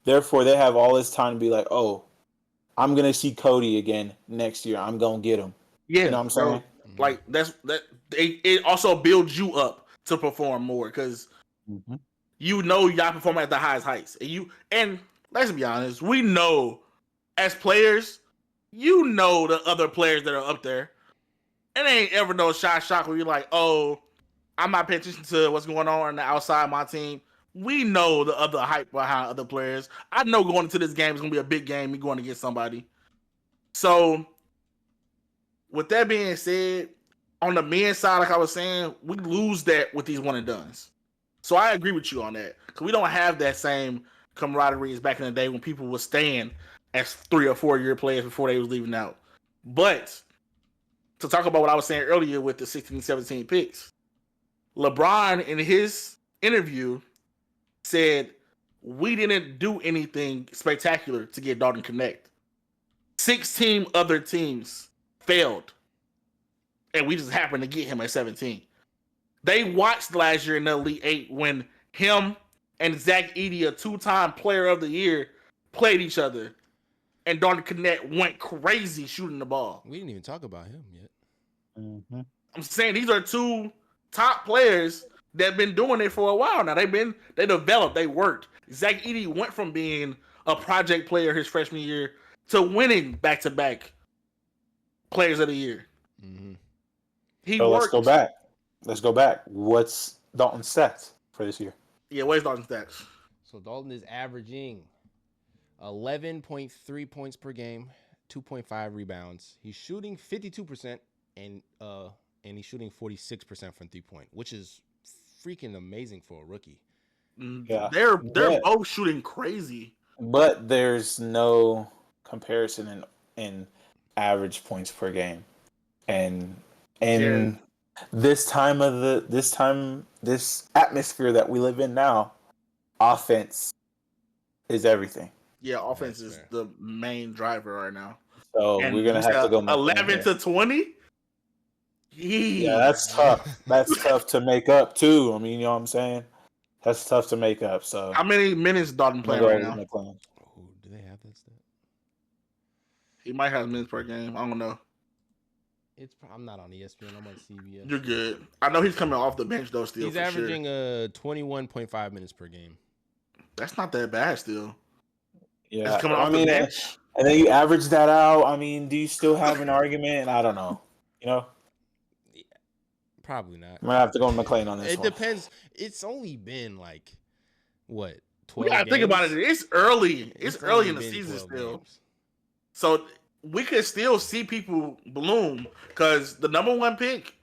Therefore, they have all this time to be like, oh, I'm going to see Cody again next year. I'm going to get him. Yeah. You know what I'm saying? Like, it also builds you up to perform more because you know y'all perform at the highest heights. And let's be honest, we know as players, you know the other players that are up there. It ain't ever no shock where you're like, oh, I'm not paying attention to what's going on the outside of my team. We know the other hype behind other players. I know going into this game is going to be a big game. We're going to get somebody. So, with that being said, on the men's side, like I was saying, we lose that with these one and dones. So, I agree with you on that. Because we don't have that same camaraderie as back in the day when people were staying as 3 or 4 year players before they was leaving out. But, to talk about what I was saying earlier with the 16 17 picks, LeBron in his interview said we didn't do anything spectacular to get Dalton Connect. 16 other teams failed, and we just happened to get him at 17. They watched last year in the Elite Eight when him and Zach Edey, a 2-time Player of the Year, played each other, and Dalton Connect went crazy shooting the ball. We didn't even talk about him yet. I'm saying these are 2 top players that have been doing it for a while now. They developed, they worked. Zach Edey went from being a project player his freshman year to winning back-to-back Players of the Year. So let's go back. What's Dalton's stats for this year? Yeah, where's Dalton's stats? So Dalton is averaging 11.3 points per game, 2.5 rebounds. He's shooting 52% and he's shooting 46% from 3-point, which is freaking amazing for a rookie. Yeah, they're both shooting crazy. But there's no comparison in average points per game, and this atmosphere that we live in now, offense is everything. Yeah, offense is the main driver right now. So And we're gonna have to go 11 to 20. Yeah, that's tough. That's tough to make up too. I mean, you know what I'm saying? That's tough to make up. So how many minutes Dalton playing right now? Oh, do they have that stat? He might have minutes per game. I don't know. I'm not on ESPN. I'm on CBS. You're good. I know he's coming off the bench though. Still, he's averaging 21.5 minutes per game. That's not that bad still. Yeah, that's coming off the bench. And then you average that out. I mean, do you still have an argument? I don't know. You know. Probably not. I'm gonna have to go with McLean on this. It depends. It's only been like what 12. We gotta think about it. It's early. It's early in the season still. Games. So we could still see people bloom because the number 1 pick,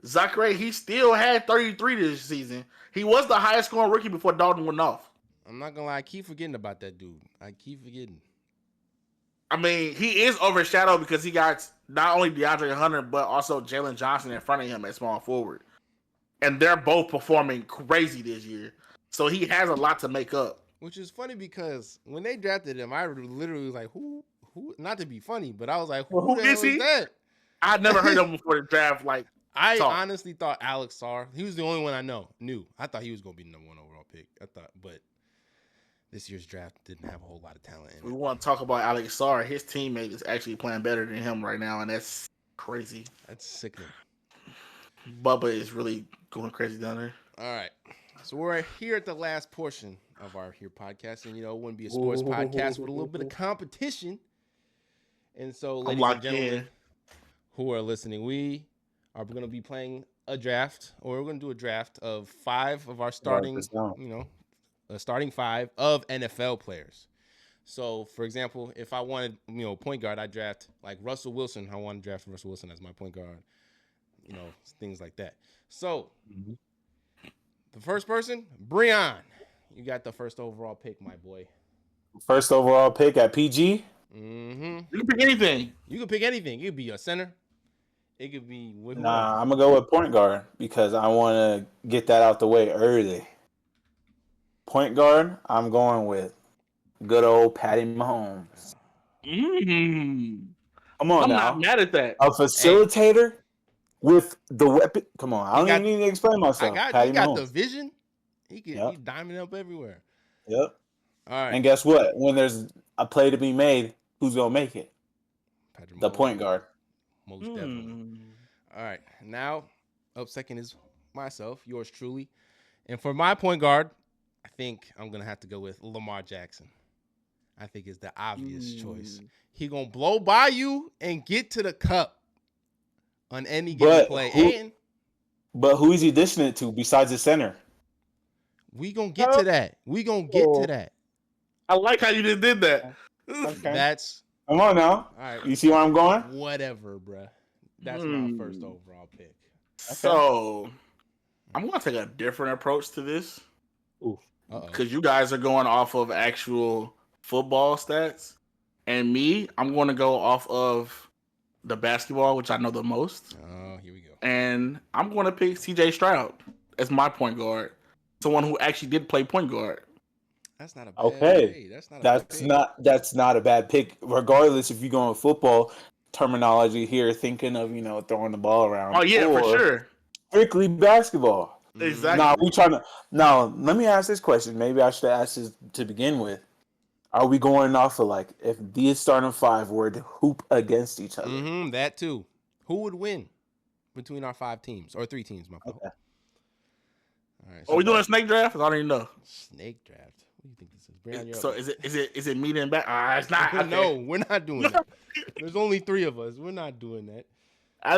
Zachary, he still had 33 this season. He was the highest scoring rookie before Dalton went off. I'm not gonna lie. I keep forgetting about that dude. I keep forgetting. I mean, he is overshadowed because he got not only DeAndre Hunter, but also Jalen Johnson in front of him at small forward. And they're both performing crazy this year. So he has a lot to make up. Which is funny because when they drafted him, I literally was like, who? Not to be funny, but I was like, who the hell is that? I'd never heard of him before the draft. I honestly thought Alex Sarr. He was the only one I knew. I thought he was going to be the number 1 overall pick. But this year's draft didn't have a whole lot of talent in it. We want to talk about Alex Sarr. His teammate is actually playing better than him right now, and that's crazy. That's sickening. Bubba is really going crazy down there. All right. So we're here at the last portion of our podcast, and it wouldn't be a sports podcast with a little bit of competition. And so, ladies and gentlemen who are listening, we are going to be playing a draft, or we're going to do a draft of 5 of our starting, starting 5 of NFL players. So, for example, if I wanted, point guard, I draft like Russell Wilson. I want to draft Russell Wilson as my point guard. Things like that. So, the first person, Breon. You got the first overall pick, my boy. First overall pick at PG? Mm-hmm. You can pick anything. You can pick anything. It could be a center. It could be... Nah, I'm going to go with point guard because I want to get that out the way early. Point guard, I'm going with good old Patty Mahomes. Come on I'm now. not mad at that. A facilitator with the weapon. Come on. I don't even need to explain myself. He got the vision. He's diming up everywhere. Yep. All right. And guess what? When there's a play to be made, who's going to make it? The point guard. Most definitely. All right. Now, up second is myself, yours truly. And for my point guard, I think I'm going to have to go with Lamar Jackson. I think it's the obvious choice. He going to blow by you and get to the cup on any given play. But who is he dishing it to besides the center? We going to get to that. I like how you just did that. Okay. Come on now. All right. You see where I'm going? Whatever, bruh. That's my first overall pick. Okay. So, I'm going to take a different approach to this. Because you guys are going off of actual football stats. And me, I'm going to go off of the basketball, which I know the most. Oh, here we go. And I'm going to pick CJ Stroud as my point guard. Someone who actually did play point guard. That's not a bad pick. That's not a bad pick. Regardless if you're going with football terminology here, thinking of throwing the ball around. Oh yeah, for sure. Strictly basketball. Exactly. Now let me ask this question. Maybe I should ask this to begin with. Are we going off of if these starting 5 were to hoop against each other? Mm-hmm, that too. Who would win between our 5 teams or 3 teams? My fault. Okay. All right. So are we doing a snake draft? I don't even know. Snake draft. What do you think this is? So is it meat and back? It's not. Okay. No, we're not doing that. There's only 3 of us. We're not doing that.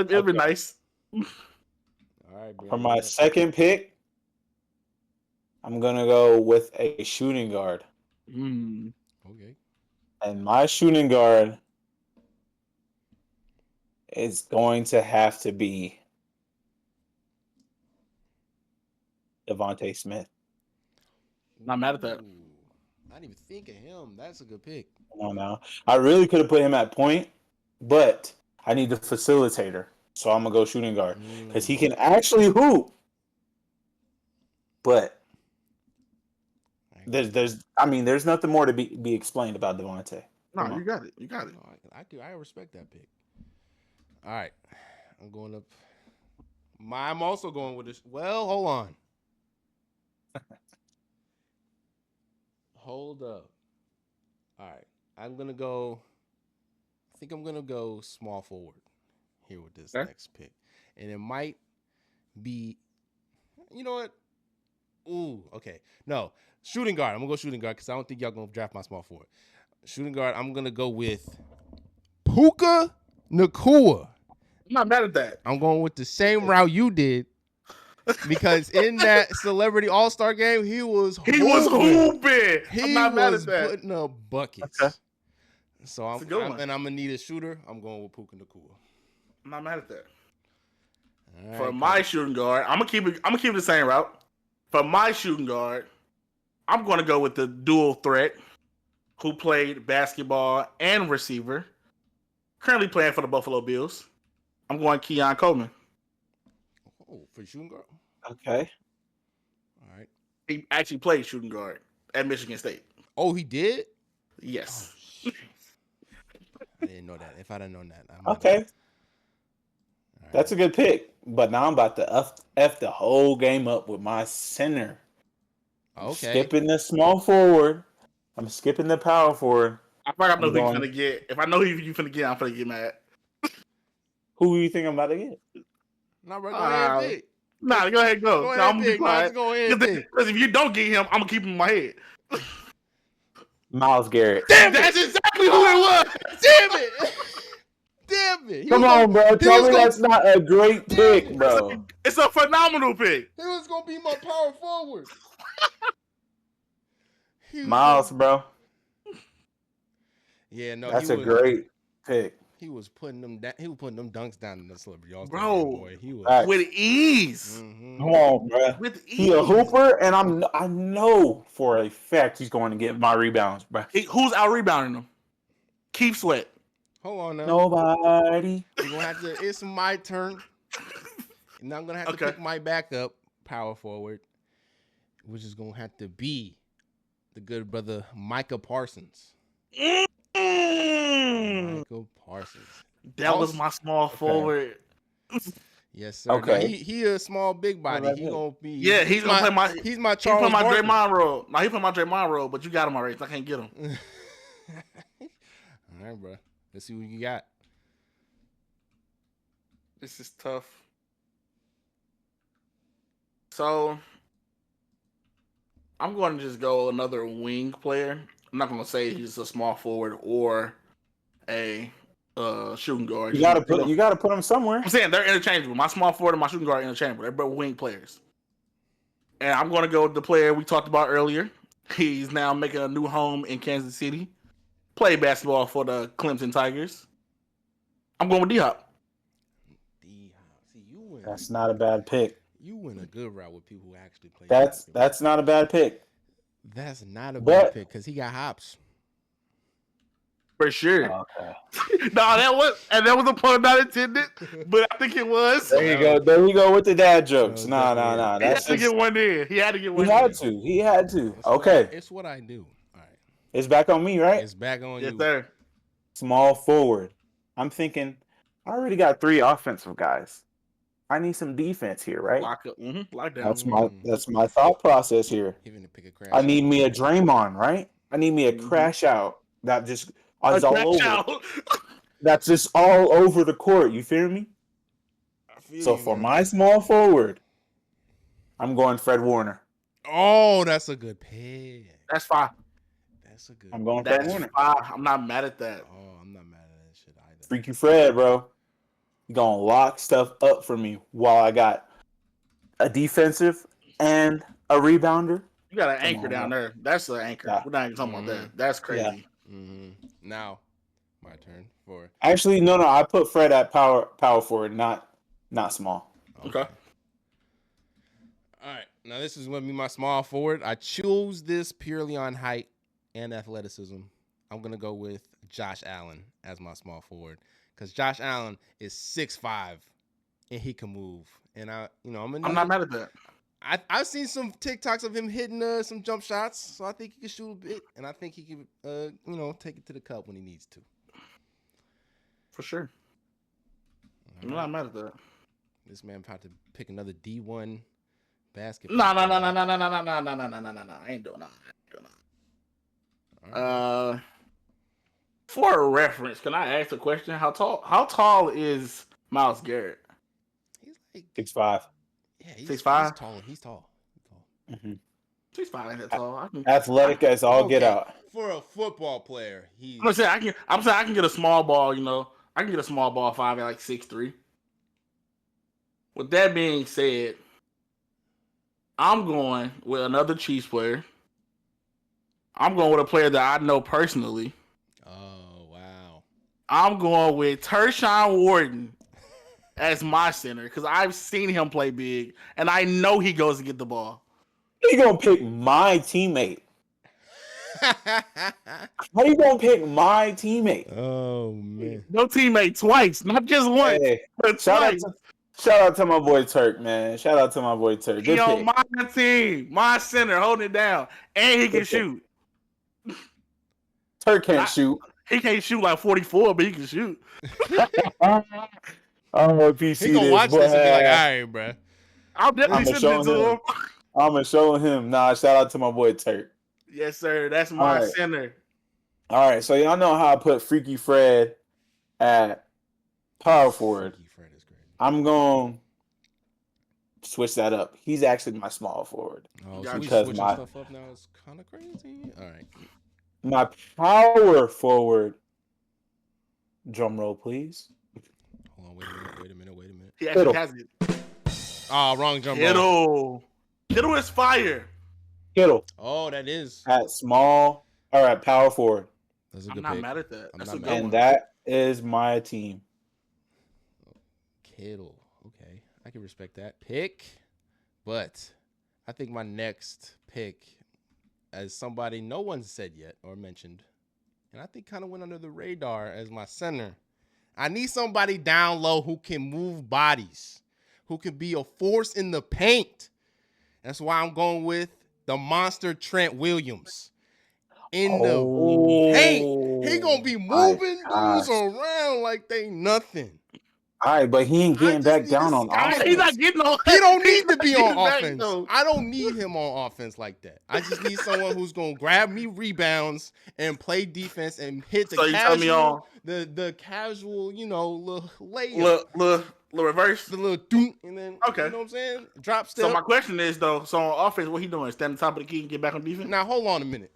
It'd be nice. All right, bro. For my second pick, I'm gonna go with a shooting guard. Okay. And my shooting guard is going to have to be Devontae Smith. Not mad at that. I didn't even think of him. That's a good pick. Come on now. I really could have put him at point, but I need the facilitator. So I'm going to go shooting guard. Because he can actually hoop. But there's nothing more to be explained about Devontae. No, you got it. You got it. No, I respect that pick. All right, I'm going up. I'm also going with this. Well, hold on. Hold up. All right, I'm gonna go. I think I'm gonna go small forward here with this next pick, and it might be. You know what? Ooh, okay. No, shooting guard. I'm gonna go shooting guard because I don't think y'all gonna draft my small forward. Shooting guard. I'm gonna go with Puka Nacua. I'm not mad at that. I'm going with the same route you did because in that Celebrity All-Star game, he was hooping. I'm not mad at that. Putting up buckets. Okay. So I'm gonna need a shooter. I'm going with Puka Nacua. I'm not mad at that. Right, for my shooting guard, I'm gonna keep it the same route. For my shooting guard, I'm gonna go with the dual threat who played basketball and receiver. Currently playing for the Buffalo Bills. I'm going Keon Coleman. Oh, for shooting guard? Okay. All right. He actually played shooting guard at Michigan State. Oh, he did? Yes. Oh, I didn't know that. If I didn't know that. Okay. Right. That's a good pick. But now I'm about to F the whole game up with my center. Okay. Skipping the small forward. I'm skipping the power forward. I know who you're finna get. If I know who you're finna get, I'm finna get mad. Who do you think I'm about to get? Nah, bro, go ahead and pick. Nah, go ahead and go. Go ahead I'm and gonna be pick. quiet. Because if you don't get him, I'm gonna keep him in my head. Myles Garrett. Damn, that's exactly who it was. Damn it. Damn it. Come on, bro. Tell me that's not a great pick, bro. It's a phenomenal pick. He was going to be my power forward. Myles, bro. Yeah, no. That's a great pick. He was putting them down. He was putting them dunks down in the Celebrity All-Star. Bro, boy. He was with ease. Mm-hmm. Come on, bro. With ease. He a hooper, and I know for a fact he's going to get my rebounds, bro. Who's out rebounding him? Keith Sweat. Hold on now. Nobody. We're gonna have to. It's my turn. And I'm gonna have to pick my backup power forward, which is gonna have to be the good brother Micah Parsons. Michael Parsons. That was my small forward. Yes, sir. Okay. Now, he a small big body. He gonna be. Yeah, he's gonna play my. He's my Charles. He play my Draymond role. No, he play my Draymond role, but you got him already. So I can't get him. All right, bro. Let's see what you got. This is tough. So I'm going to just go another wing player. I'm not going to say he's a small forward or a shooting guard. You gotta put him somewhere. I'm saying they're interchangeable. My small forward and my shooting guard are interchangeable. They're both wing players. And I'm going to go with the player we talked about earlier. He's now making a new home in Kansas City. Played basketball for the Clemson Tigers. I'm going with D-Hop. D-Hop. See, you win. That's not a bad pick. You win a good route with people who actually play. That's not a bad pick. That's not a bad pick because he got hops. For sure. Okay. No, that was a pun not intended, but I think it was. There you go. There you go with the dad jokes. Nah. He had to get one in. He had to get one in. He had to. Okay. It's what I do. All right. It's back on me, right? It's back on you. Yes, sir. Small forward. I'm thinking, I already got 3 offensive guys. I need some defense here, right? Lock up. Lockdown. That's my thought process here. Even to pick a crash. I need me a Draymond, right? I need me a crash out that just is all over. That's just all over the court. You feel me? So for my small forward, I'm going Fred Warner. Oh, that's a good pick. That's fine. That's a good. I'm going Fred Warner. I'm not mad at that. Oh, I'm not mad at that shit either. Freaky Fred, bro. You're gonna lock stuff up for me while I got a defensive and a rebounder. You got an anchor down there. That's an anchor. Yeah. We're not even talking about that. That's crazy. Yeah. Mm-hmm. Now, my turn for. Actually, no. I put Fred at power forward, not small. Okay. All right. Now this is going to be my small forward. I choose this purely on height and athleticism. I'm going to go with Josh Allen as my small forward because Josh Allen is 6'5" and he can move. And I'm not mad at that. I've seen some TikToks of him hitting some jump shots, so I think he can shoot a bit, and I think he can, take it to the cup when he needs to. For sure. I'm not mad at that. This man about to pick another D1 basketball. No. I ain't doing that. Right. For a reference, can I ask a question? How tall is Myles Garrett? He's like 6'5". Yeah, he's 6'5". He's tall. Mm-hmm. 6'5" ain't that tall. Athletic as all get out. For a football player, he's. I'm saying I can get a small ball. I can get a small ball 5 at like 6'3". With that being said, I'm going with another Chiefs player. I'm going with a player that I know personally. Oh, wow. I'm going with Tershawn Wharton as my center because I've seen him play big, and I know he goes to get the ball. He gonna pick my teammate. How you gonna pick my teammate? Oh, man. No teammate twice, not just once, but twice. Shout out to my boy Turk, man. Shout out to my boy Turk. Good pick. My team, my center, holding it down, and he can shoot. Turk can't shoot. He can't shoot like 44, but he can shoot. I don't know if he gonna watch this and be like, all right, bro. I'll definitely send it to him. I'm gonna show him. Nah, shout out to my boy Turk. Yes, sir. That's my center. All right, so y'all know how I put Freaky Fred at power forward. Freaky Fred is great. I'm going to switch that up. He's actually my small forward. Oh, so because switching stuff up now is kind of crazy. All right. My power forward. Drum roll, please. Hold on, wait a minute. He actually has it. Oh, wrong drum roll. Kittle is fire. Kittle. Oh, that is. At small or at power forward. That's a good I'm not pick. mad at that. That's a good And one. that is my team. Kittle. Okay. I can respect that pick. But I think my next pick, as somebody no one said yet or mentioned, and I think kind of went under the radar as my center. I need somebody down low who can move bodies, who can be a force in the paint. That's why I'm going with the monster Trent Williams. In the paint. He going to be moving dudes around like they nothing. All right, but he ain't getting back down on offense. He's not getting on. He don't need to be on offense. I don't need him on offense like that. I just need someone who's going to grab me rebounds and play defense and hit the casual, the casual, little layup. Little reverse. The little doom, and then, okay. You know what I'm saying? Drop step. So my question is, though, so on offense, what he doing? Stand on top of the key and get back on defense? Now, hold on a minute.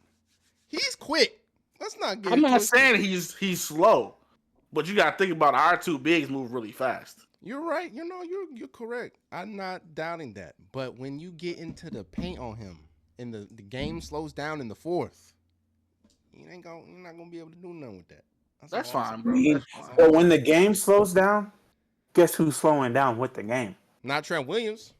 He's quick. Let's not get I'm not saying he's slow. But you gotta think about our two bigs move really fast. You're right. You're correct. I'm not doubting that. But when you get into the paint on him and the game slows down in the fourth, you're not gonna be able to do nothing with that. That's fine, bro. But when the game slows down, guess who's slowing down with the game? Not Trent Williams.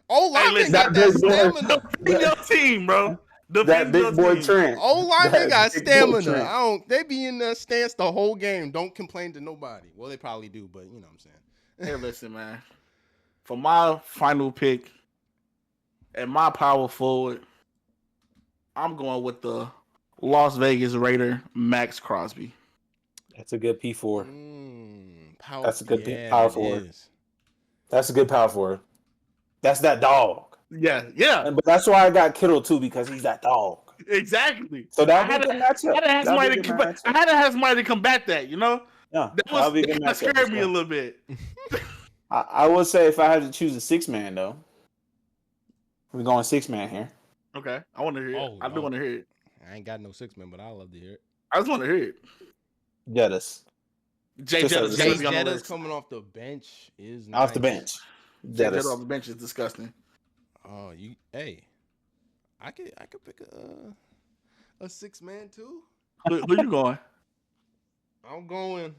Line got that stamina. Your team, bro. That big boy Trent. Line got stamina. They be in the stance the whole game. Don't complain to nobody. Well, they probably do, but you know what I'm saying. Hey, listen, man. For my final pick and my power forward, I'm going with the Las Raider, Max Crosby. That's a good P4. That's a good power forward. That's a good power forward. That's that dog. Yeah. But that's why I got Kittle too, because he's that dog. Exactly. So that had to match up. I had to have somebody to combat that, Yeah, that scared me a little bit. I would say if I had to choose a 6-man though, we're going 6-man here. Okay, I want to hear it. I do want to hear it. I ain't got no 6-man, but I love to hear it. I just want to hear it. Jettas. Jay Jettas coming off the bench is nice. Off the bench. Jettas off the bench is disgusting. Oh, I could pick a 6-man too. Who you going? I'm going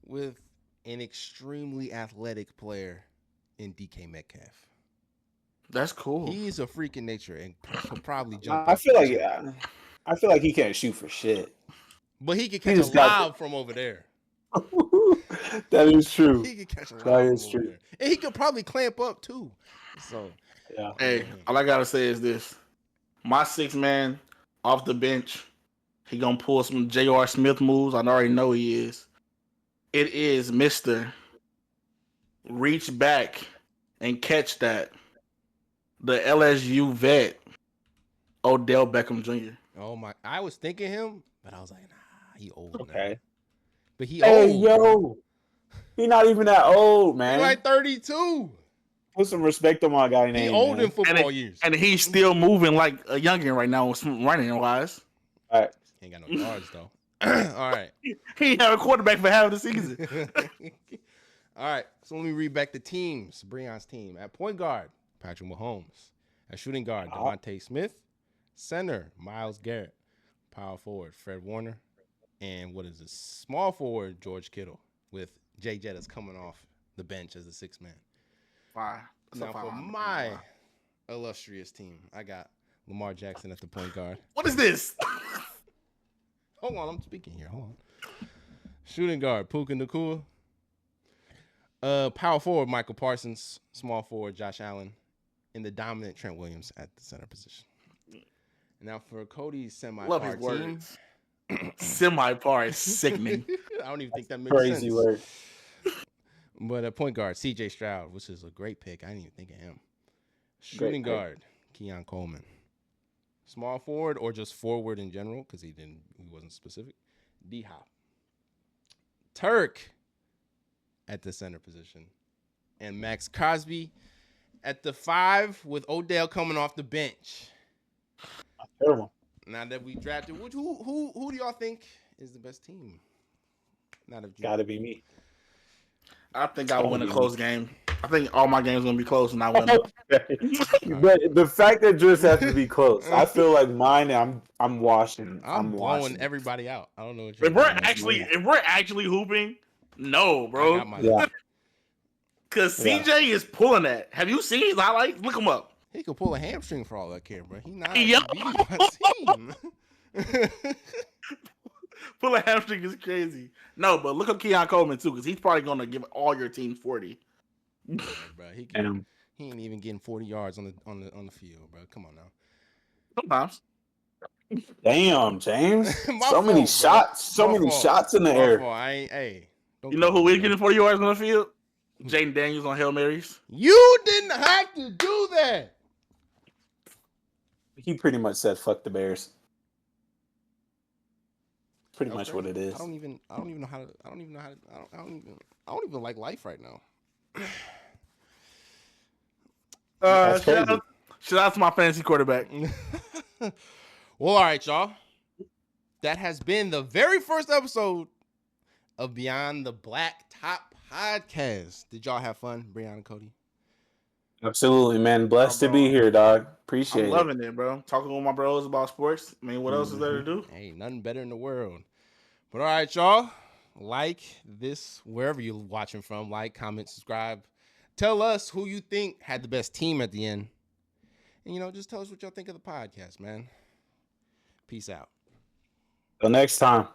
with an extremely athletic player in DK Metcalf. That's cool. He's a freak in nature and could probably jump. I feel like he can't shoot for shit. But he can catch a lob from over there. That is true. He could catch a lot That of is them true. over there. And he could probably clamp up too. So Yeah. Hey, all I gotta say is this: my 6th man off the bench, he gonna pull some J.R. Smith moves. I already know he is. It is Mister Reach back and catch that. The LSU vet, Odell Beckham Jr. oh my, I was thinking him, but I was like, nah, he old now. Okay. But he Hey, old. yo. He not even that old, He man. like 32. Put some respect on my guy He name. old man. in football years. And he's still moving like a youngin right now, running wise. All right. Ain't got no yards though. All right. He ain't have a quarterback for half the season. All right. So let me read back the teams. Breon's team. At point guard, Patrick Mahomes. At shooting guard, Devontae Smith. Center, Myles Garrett. Power forward, Fred Warner. And what is this? Small forward, George Kittle. With Jay Jettis coming off the bench as the 6th man. Fine. Now for my illustrious team, I got Lamar Jackson at the point guard. What is this? Hold on, I'm speaking here. Hold on. Shooting guard, Puka Nacua. Power forward, Michael Parsons. Small forward, Josh Allen. And the dominant Trent Williams at the center position. Now for Cody's semi-par team. Semi-par is sickening. I don't even think that makes Crazy sense. word. But at point guard, C.J. Stroud, which is a great pick. I didn't even think of him. Shooting guard, Keon Coleman. Small forward or just forward in general, because he wasn't specific. D-Hop. Turk at the center position. And Max Crosby at the 5 with Odell coming off the bench. Terrible. Now that we drafted, who do y'all think is the best team? Gotta be me. I think I'll win a close game. I think all my games are gonna be close and I win. But the fact that just has to be close, I feel like mine. I'm washing. I'm blowing washing. everybody out. I don't know what If we're actually hooping, no, bro. Yeah. Because CJ is pulling that. Have you seen his highlights? Look him up. He could pull a hamstring for all I care, bro. He not Yo. beating my team. Pull a hamstring is crazy. No, but look up Keon Coleman too, because he's probably gonna give all your team 40. Yeah, bro, he ain't even getting 40 yards on the field, bro. Come on now. Sometimes. Damn, James. So many shots. So many shots in the air. You know who is getting 40 yards on the field? Jaden Daniels on Hail Marys. You didn't have to do that. He pretty much said, "Fuck the Bears." Pretty much what it is. I don't even know how to. I don't even like life right now. Shout out to my fantasy quarterback. Well, all right, y'all. That has been the very first episode of Beyond the Blacktop Podcast. Did y'all have fun, Breon and Cody? Absolutely, man. Blessed to be here, dog. Appreciate it. I'm loving it, bro. Talking with my bros about sports. I mean, what else is there to do? Hey, nothing better in the world. But all right, y'all. Like this wherever you're watching from. Like, comment, subscribe. Tell us who you think had the best team at the end. And, just tell us what y'all think of the podcast, man. Peace out. Till next time.